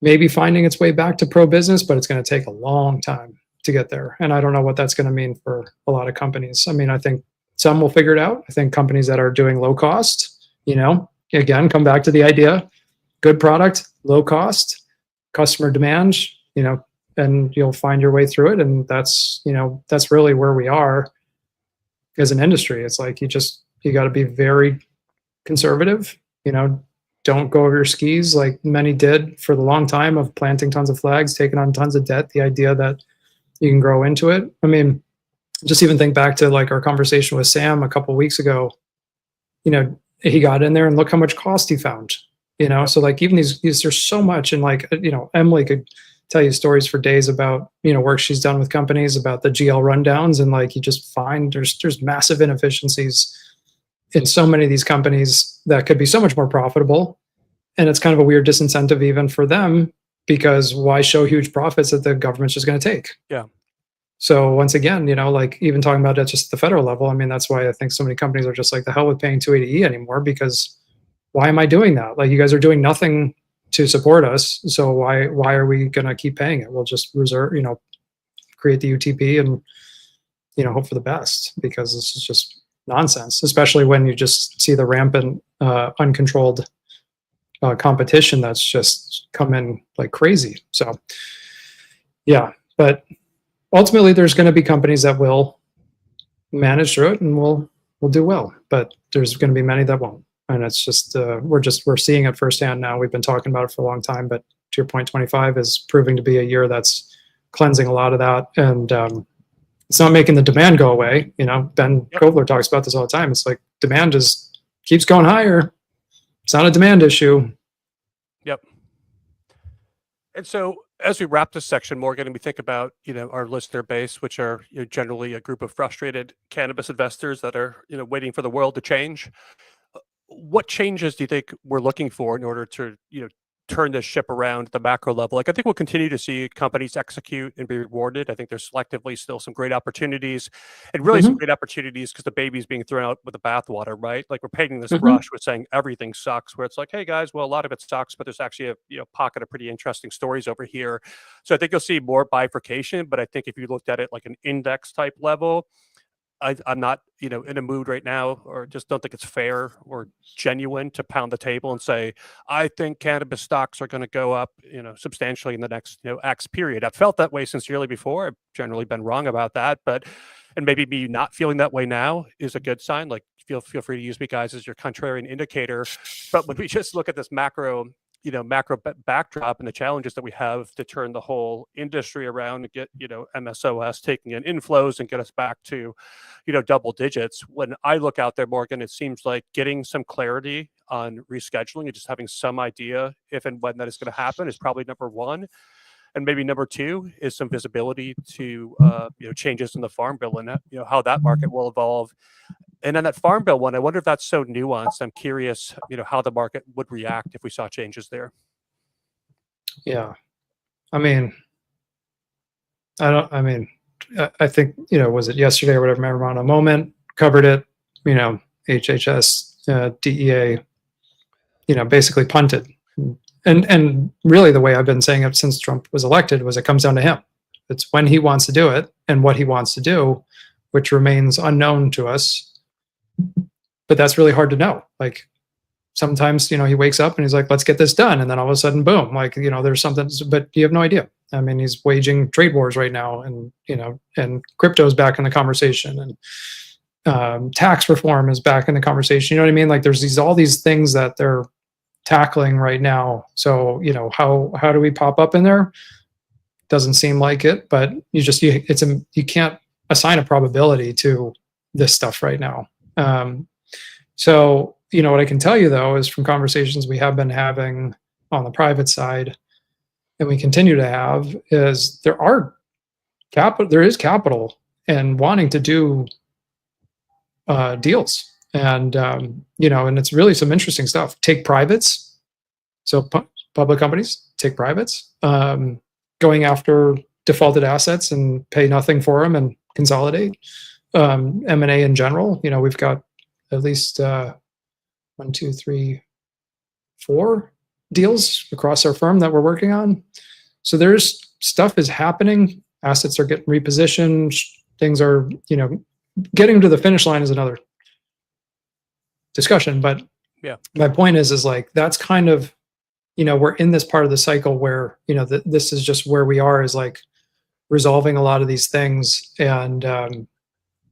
maybe finding its way back to pro business, but it's going to take a long time to get there. And I don't know what that's going to mean for a lot of companies. I mean, I think some will figure it out. I think companies that are doing low cost, you know, again, come back to the idea, good product, low cost, customer demand, you know, and you'll find your way through it. And that's, you know, that's really where we are as an industry. It's like, you got to be very conservative, you know, don't go over your skis like many did for the long time of planting tons of flags, taking on tons of debt, the idea that you can grow into it. I mean, just even think back to like our conversation with Sam a couple of weeks ago. You know, he got in there and look how much cost he found, you know? So like even these there's so much. And like, you know, Emily could tell you stories for days about, you know, work she's done with companies about the GL rundowns. And like, you just find there's massive inefficiencies in so many of these companies that could be so much more profitable. And it's kind of a weird disincentive even for them, because why show huge profits that the government's just going to take? Yeah. So once again, like even talking about it at just the federal level, I mean, that's why I think so many companies are just like the hell with paying 280E anymore, because why am I doing that? Like, you guys are doing nothing to support us. So why are we going to keep paying it? We'll just reserve, create the UTP and, hope for the best, because this is just nonsense, especially when you just see the rampant, uncontrolled competition that's just come in like crazy. So yeah, but ultimately there's going to be companies that will manage through it and will do well, but there's going to be many that won't. And it's just we're seeing it firsthand now. We've been talking about it for a long time, but to your point, 25 is proving to be a year that's cleansing a lot of that, and it's not making the demand go away. Ben Kovler talks about this all the time. It's like demand just keeps going higher. It's not a demand issue. Yep. And so as we wrap this section, Morgan, and we think about, our listener base, which are generally a group of frustrated cannabis investors that are, waiting for the world to change. What changes do you think we're looking for in order to, turn this ship around at the macro level? Like, I think we'll continue to see companies execute and be rewarded. I think there's selectively still some great opportunities, and really some great opportunities because the baby's being thrown out with the bathwater, right? Like, we're painting this brush with saying everything sucks, where it's like, hey guys, well, a lot of it sucks, but there's actually a pocket of pretty interesting stories over here. So I think you'll see more bifurcation, but I think if you looked at it like an index type level, I'm not, in a mood right now, or just don't think it's fair or genuine to pound the table and say, I think cannabis stocks are going to go up, substantially in the next, X period. I've felt that way sincerely before. I've generally been wrong about that, and maybe me not feeling that way now is a good sign. Like, feel free to use me, guys, as your contrarian indicator. But when we just look at this macro backdrop and the challenges that we have to turn the whole industry around and get, MSOS taking in inflows and get us back to, double digits. When I look out there, Morgan, it seems like getting some clarity on rescheduling and just having some idea if and when that is going to happen is probably number one. And maybe number two is some visibility to, changes in the farm bill and, how that market will evolve. And then that farm bill one, I wonder if that's so nuanced. I'm curious, how the market would react if we saw changes there. Yeah. I mean, I think, was it yesterday or whatever, Marijuana Moment covered it, HHS, DEA, basically punted. And really the way I've been saying it since Trump was elected was it comes down to him. It's when he wants to do it and what he wants to do, which remains unknown to us. But that's really hard to know. Like, sometimes, he wakes up and he's like, let's get this done. And then all of a sudden, boom, like, there's something, but you have no idea. I mean, he's waging trade wars right now, and, and crypto's back in the conversation, and tax reform is back in the conversation. You know what I mean? Like, there's all these things that they're tackling right now. So, how do we pop up in there? Doesn't seem like it, but you can't assign a probability to this stuff right now. So, what I can tell you though is from conversations we have been having on the private side, and we continue to have, is there is capital and wanting to do deals, and and it's really some interesting stuff. Take privates, so public companies take privates, going after defaulted assets and pay nothing for them and consolidate. M&A in general, we've got at least 1, 2, 3, 4 deals across our firm that we're working on. So there's stuff is happening. Assets are getting repositioned. Things are, getting to the finish line is another discussion. But yeah, my point is like, that's kind of, we're in this part of the cycle where, this is just where we are, is like resolving a lot of these things. And,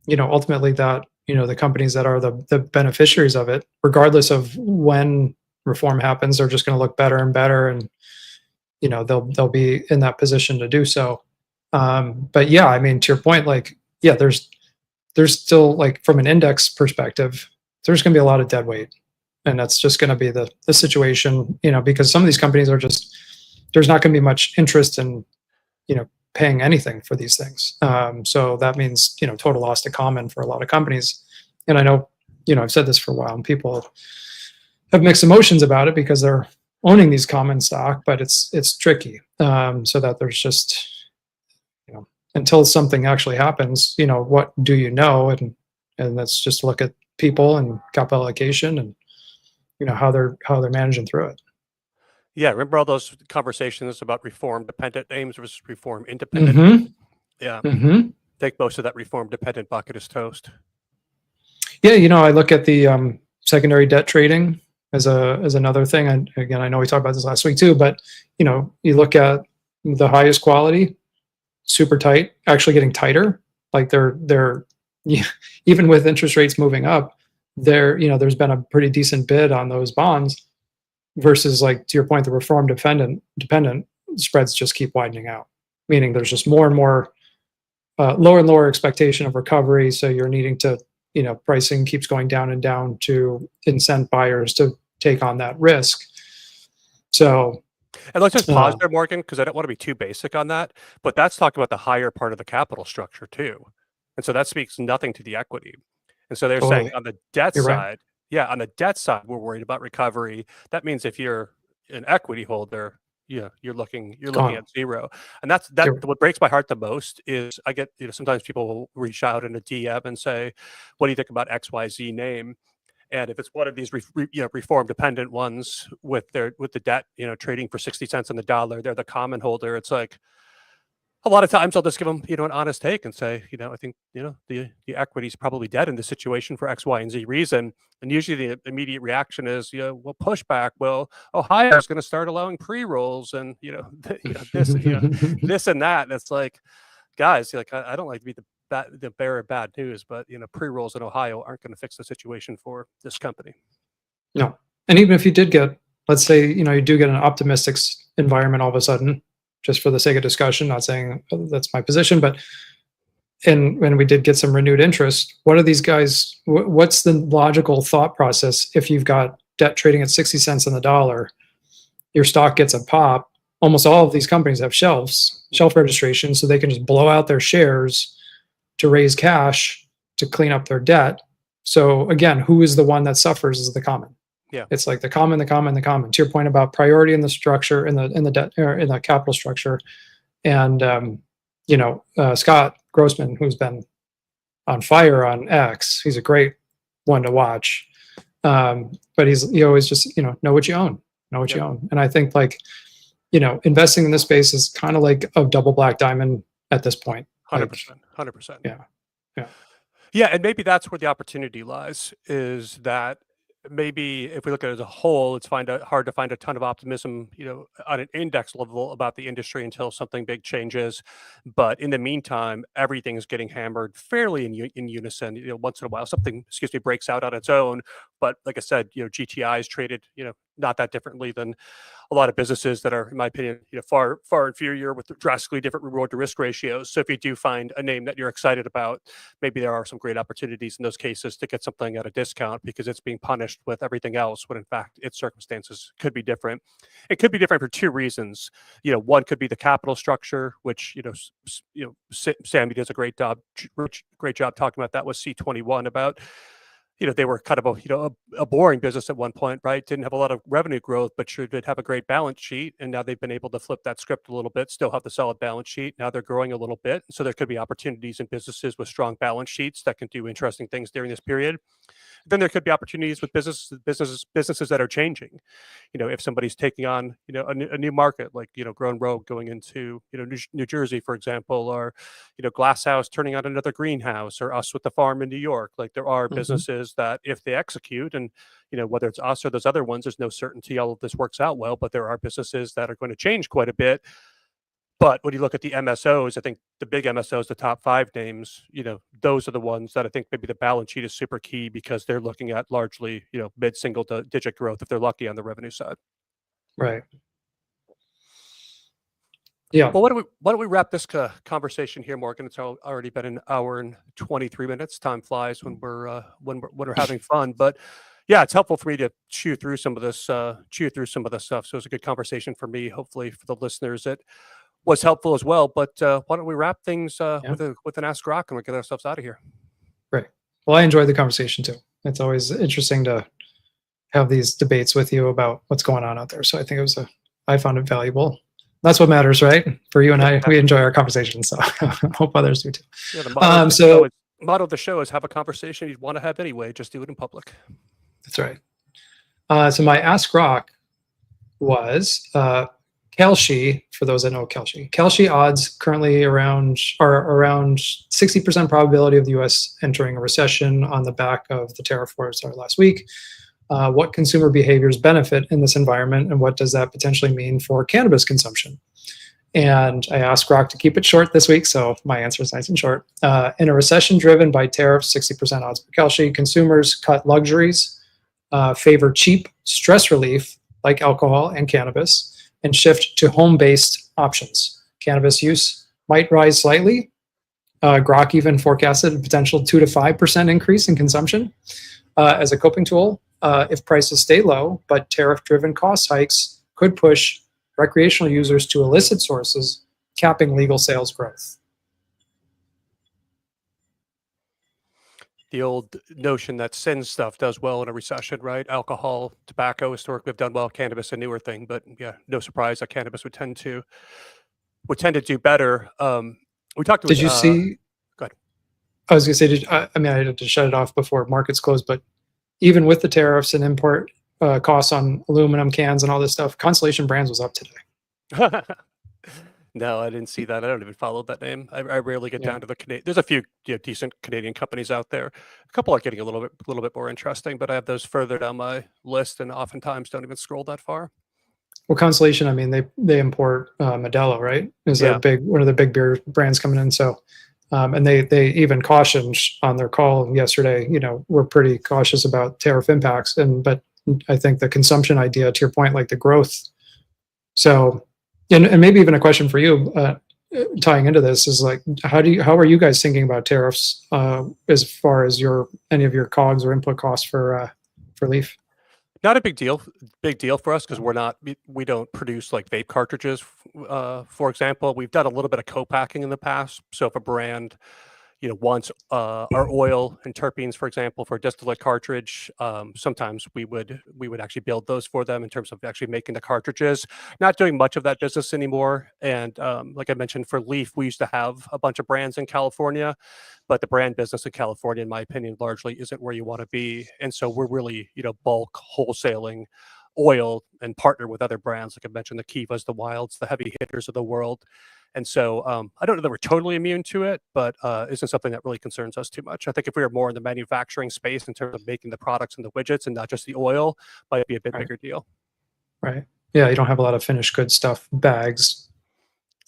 ultimately that, the companies that are the beneficiaries of it, regardless of when reform happens, are just going to look better and better, and they'll be in that position to do so. But yeah, I mean, to your point, like, yeah, there's still, like, from an index perspective, there's going to be a lot of dead weight, and that's just going to be the situation, because some of these companies are just, there's not going to be much interest in paying anything for these things. So that means, total loss to common for a lot of companies. And I know, I've said this for a while, and people have mixed emotions about it because they're owning these common stock, but it's tricky. So that there's just, until something actually happens, what do you know? And let's just look at people and capital allocation and how they're managing through it. Yeah, remember all those conversations about reform dependent names versus reform independent? Mm-hmm. Yeah, Mm-hmm. I think most of that reform dependent bucket is toast. Yeah, I look at the secondary debt trading as another thing. And again, I know we talked about this last week too, but you look at the highest quality, super tight, actually getting tighter. Like they're even with interest rates moving up, there's been a pretty decent bid on those bonds versus, like, to your point, the reform dependent spreads just keep widening out, meaning there's just more and more lower and lower expectation of recovery. So you're needing to, pricing keeps going down and down to incent buyers to take on that risk. So, and let's just pause there, Morgan, because I don't want to be too basic on that, but that's talking about the higher part of the capital structure too. And so that speaks nothing to the equity. And so they're saying on the debt side, yeah, on the debt side, we're worried about recovery. That means if you're an equity holder, you're looking at zero. And that's what breaks my heart the most is I get, sometimes people will reach out in a DM and say, what do you think about XYZ name? And if it's one of these reform dependent ones with the debt, trading for 60 cents on the dollar, they're the common holder. It's like, a lot of times I'll just give them, an honest take and say, I think, the equity is probably dead in this situation for X, Y, and Z reason. And usually the immediate reaction is, well, pushback. Well, Ohio is going to start allowing pre-rolls and, this and that. And it's like, guys, like, I don't like to be the bearer of bad news, but, pre-rolls in Ohio aren't going to fix the situation for this company. No. And even if you did get, let's say, you do get an optimistic environment all of a sudden, just for the sake of discussion, not saying that's my position, but when we did get some renewed interest, what are these guys, what's the logical thought process if you've got debt trading at 60 cents on the dollar, your stock gets a pop, almost all of these companies have shelf registration, so they can just blow out their shares to raise cash to clean up their debt. So again, who is the one that suffers is the common. Yeah, it's like the common. To your point about priority in the structure, in the debt, or in the capital structure, and Scott Grossman, who's been on fire on X, he's a great one to watch. But he always just know what you own, you own, and I think, like, investing in this space is kind of like a double black diamond at this point. 100%, 100%. Yeah, and maybe that's where the opportunity lies. Is that maybe if we look at it as a whole, it's hard to find a ton of optimism, on an index level about the industry until something big changes. But in the meantime, everything is getting hammered fairly in unison. Once in a while, something, breaks out on its own. But like I said, GTI is traded, not that differently than a lot of businesses that are, in my opinion, far inferior with drastically different reward to risk ratios. So if you do find a name that you're excited about, maybe there are some great opportunities in those cases to get something at a discount because it's being punished with everything else, when in fact its circumstances could be different. It could be different for two reasons. One could be the capital structure, which Sammy does a great job talking about that with C21 about. They were kind of a boring business at one point, right? Didn't have a lot of revenue growth, but sure did have a great balance sheet. And now they've been able to flip that script a little bit, still have the solid balance sheet. Now they're growing a little bit. So there could be opportunities in businesses with strong balance sheets that can do interesting things during this period. Then there could be opportunities with businesses that are changing. If somebody's taking on, a new market, like, Grown Rogue going into, New Jersey, for example, or, Glass House turning on another greenhouse, or us with the farm in New York. Like, there are businesses that if they execute, and, whether it's us or those other ones, there's no certainty all of this works out well, but there are businesses that are going to change quite a bit. But when you look at the MSOs, I think the big MSOs, the top 5 names, those are the ones that I think maybe the balance sheet is super key because they're looking at largely, mid-single digit growth if they're lucky on the revenue side. Right. Yeah. Well, why don't we wrap this conversation here, Morgan? It's already been an hour and 23 minutes. Time flies when we're having fun. But yeah, it's helpful for me to chew through some of this stuff. So it's a good conversation for me. Hopefully for the listeners, it was helpful as well. But why don't we wrap things with an Ask Rock, and we'll get ourselves out of here. Great. Well, I enjoyed the conversation too. It's always interesting to have these debates with you about what's going on out there. So I think I found it valuable. That's what matters, right? For you and I, we enjoy our conversations, so I hope others do too. Yeah, the motto of the show is have a conversation you'd want to have anyway. Just do it in public. That's right. So my Ask Rock was Kelshi. For those that know Kelshi odds currently around 60% probability of the U.S. entering a recession on the back of the tariff wars last week. What consumer behaviors benefit in this environment, and what does that potentially mean for cannabis consumption? And I asked Rock to keep it short this week, so my answer is nice and short. In a recession driven by tariffs, 60% odds for Kelshi, consumers cut luxuries, favor cheap stress relief like alcohol and cannabis, and shift to home-based options. Cannabis use might rise slightly. Grok even forecasted a potential 2 to 5% increase in consumption as a coping tool if prices stay low, but tariff-driven cost hikes could push recreational users to illicit sources, capping legal sales growth. The old notion that sin stuff does well in a recession, right? Alcohol, tobacco, historically have done well. Cannabis, a newer thing, but yeah, no surprise that cannabis would tend to do better. We talked. Did you see? Go ahead. I was going to say, I had to shut it off before markets closed, but even with the tariffs and import costs on aluminum cans and all this stuff, Constellation Brands was up today. No, I didn't see that. I don't even follow that name. I rarely get down to the Canadian. There's a few decent Canadian companies out there. A couple are getting a little bit more interesting, but I have those further down my list, and oftentimes don't even scroll that far. Well, Constellation, I mean, they import Modelo, right? Is one of the big beer brands coming in. So, and they even cautioned on their call yesterday. We're pretty cautious about tariff impacts, but I think the consumption idea, to your point, like the growth. So. And maybe even a question for you, tying into this, is like, how are you guys thinking about tariffs as far as any of your COGS or input costs for LEEF? Not a big deal for us because we don't produce like vape cartridges. For example, we've done a little bit of co-packing in the past. So if a brand wants our oil and terpenes, for example, for a distillate cartridge, sometimes we would actually build those for them in terms of actually making the cartridges. Not doing much of that business anymore. And like I mentioned, for LEEF, we used to have a bunch of brands in California, but the brand business in California, in my opinion, largely isn't where you want to be. And so we're really, bulk wholesaling oil and partner with other brands. Like I mentioned, the Kivas, the Wilds, the heavy hitters of the world. And so I don't know that we're totally immune to it, but isn't something that really concerns us too much. I think if we were more in the manufacturing space in terms of making the products and the widgets and not just the oil, might be a bit bigger deal. Right. Yeah, you don't have a lot of finished goods stuff, bags,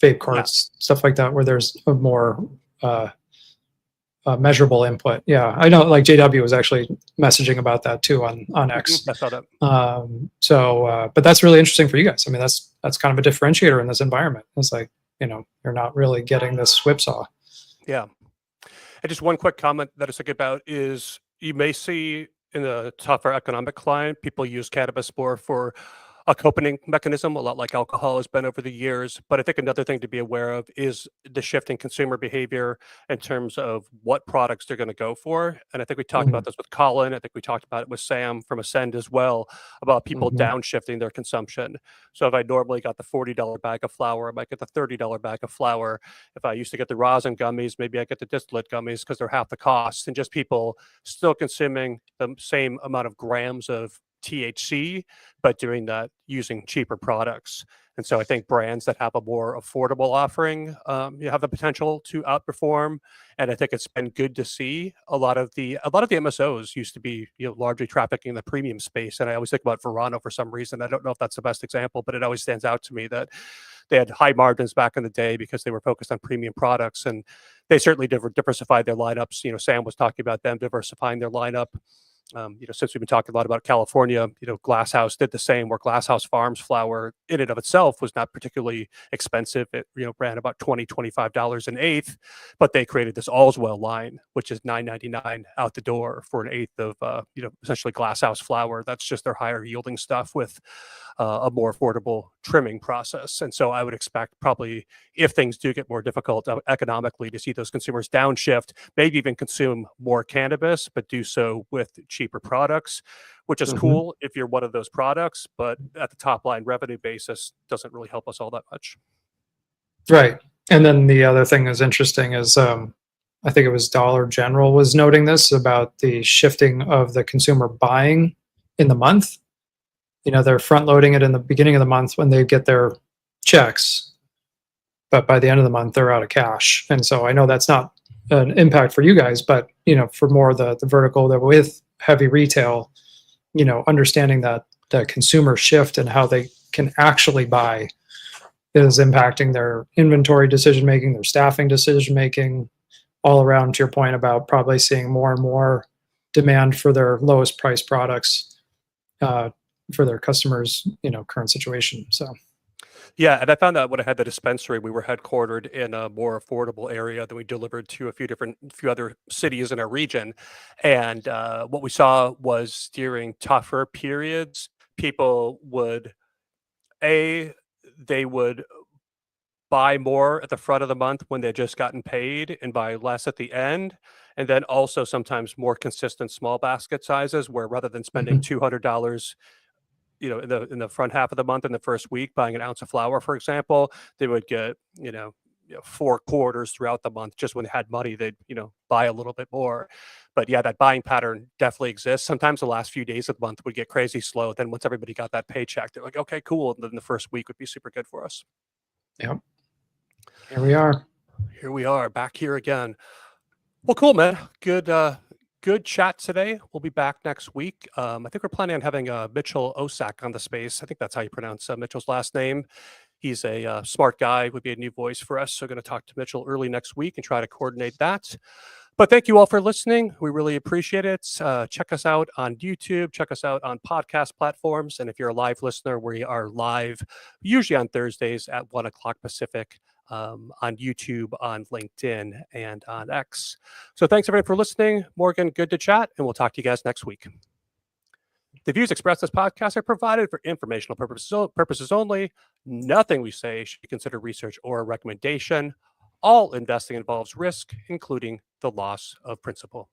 vape carts, stuff like that, where there's a more measurable input. Yeah, I know. Like JW was actually messaging about that too on X. I saw that. But that's really interesting for you guys. I mean, that's kind of a differentiator in this environment. It's like, you're not really getting this whipsaw. Yeah. And just one quick comment that I was thinking about is you may see in a tougher economic climate, people use cannabis more for a coping mechanism, a lot like alcohol has been over the years. But I think another thing to be aware of is the shift in consumer behavior in terms of what products they're going to go for. And I think we talked about this with Colin. I think we talked about it with Sam from Ascend as well, about people downshifting their consumption. So if I normally got the $40 bag of flour, I might get the $30 bag of flour. If I used to get the rosin gummies, maybe I get the distillate gummies because they're half the cost. And just people still consuming the same amount of grams of THC, but doing that using cheaper products. And so I think brands that have a more affordable offering, you have the potential to outperform. And I think it's been good to see a lot of the MSOs used to be largely trafficking in the premium space. And I always think about Verano for some reason. I don't know if that's the best example, but it always stands out to me that they had high margins back in the day because they were focused on premium products, and they certainly diversified their lineups. Sam was talking about them diversifying their lineup. Since we've been talking a lot about California, Glass House did the same, where Glass House Farms flour in and of itself was not particularly expensive. It, ran about $25 an eighth, but they created this Allswell line, which is $9.99 out the door for an eighth of, essentially Glass House flour. That's just their higher yielding stuff with a more affordable trimming process. And so I would expect probably, if things do get more difficult economically, to see those consumers downshift, maybe even consume more cannabis, but do so with cheaper products, which is cool if you're one of those products, but at the top line revenue basis doesn't really help us all that much. Right. And then the other thing that's interesting is I think it was Dollar General was noting this about the shifting of the consumer buying in the month. You know, they're front loading it in the beginning of the month when they get their checks, but by the end of the month they're out of cash. And so I know that's not an impact for you guys, but you know, for more the vertical that with heavy retail, you know, understanding that the consumer shift and how they can actually buy is impacting their inventory decision making, their staffing decision making, all around, to your point about probably seeing more and more demand for their lowest price products for their customers, you know, current situation. So Yeah, and I found that when I had the dispensary, we were headquartered in a more affordable area than we delivered to a few other cities in our region. And what we saw was during tougher periods, people would a they would buy more at the front of the month when they'd just gotten paid and buy less at the end. And then also sometimes more consistent small basket sizes where rather than spending $200, you know, in the front half of the month in the first week buying an ounce of flour, for example, they would get, 4 quarters throughout the month. Just when they had money, they'd, buy a little bit more. But yeah, that buying pattern definitely exists. Sometimes the last few days of the month would get crazy slow. Then once everybody got that paycheck, they're like, okay, cool. And then the first week would be super good for us. yep, here we are. Here we are back here again. Well, cool, man. Good chat today. We'll be back next week. I think we're planning on having Mitchell Osak on the space. I think that's how you pronounce Mitchell's last name. He's a smart guy, would be a new voice for us. So going to talk to Mitchell early next week and try to coordinate that. But thank you all for listening. We really appreciate it. Check us out on YouTube. Check us out on podcast platforms. And if you're a live listener, we are live usually on Thursdays at 1 o'clock Pacific on YouTube, on LinkedIn, and on X. So thanks everybody for listening. Morgan, good to chat, and we'll talk to you guys next week. The views expressed in this podcast are provided for informational purposes only. Nothing we say should be considered research or a recommendation. All investing involves risk, including the loss of principal.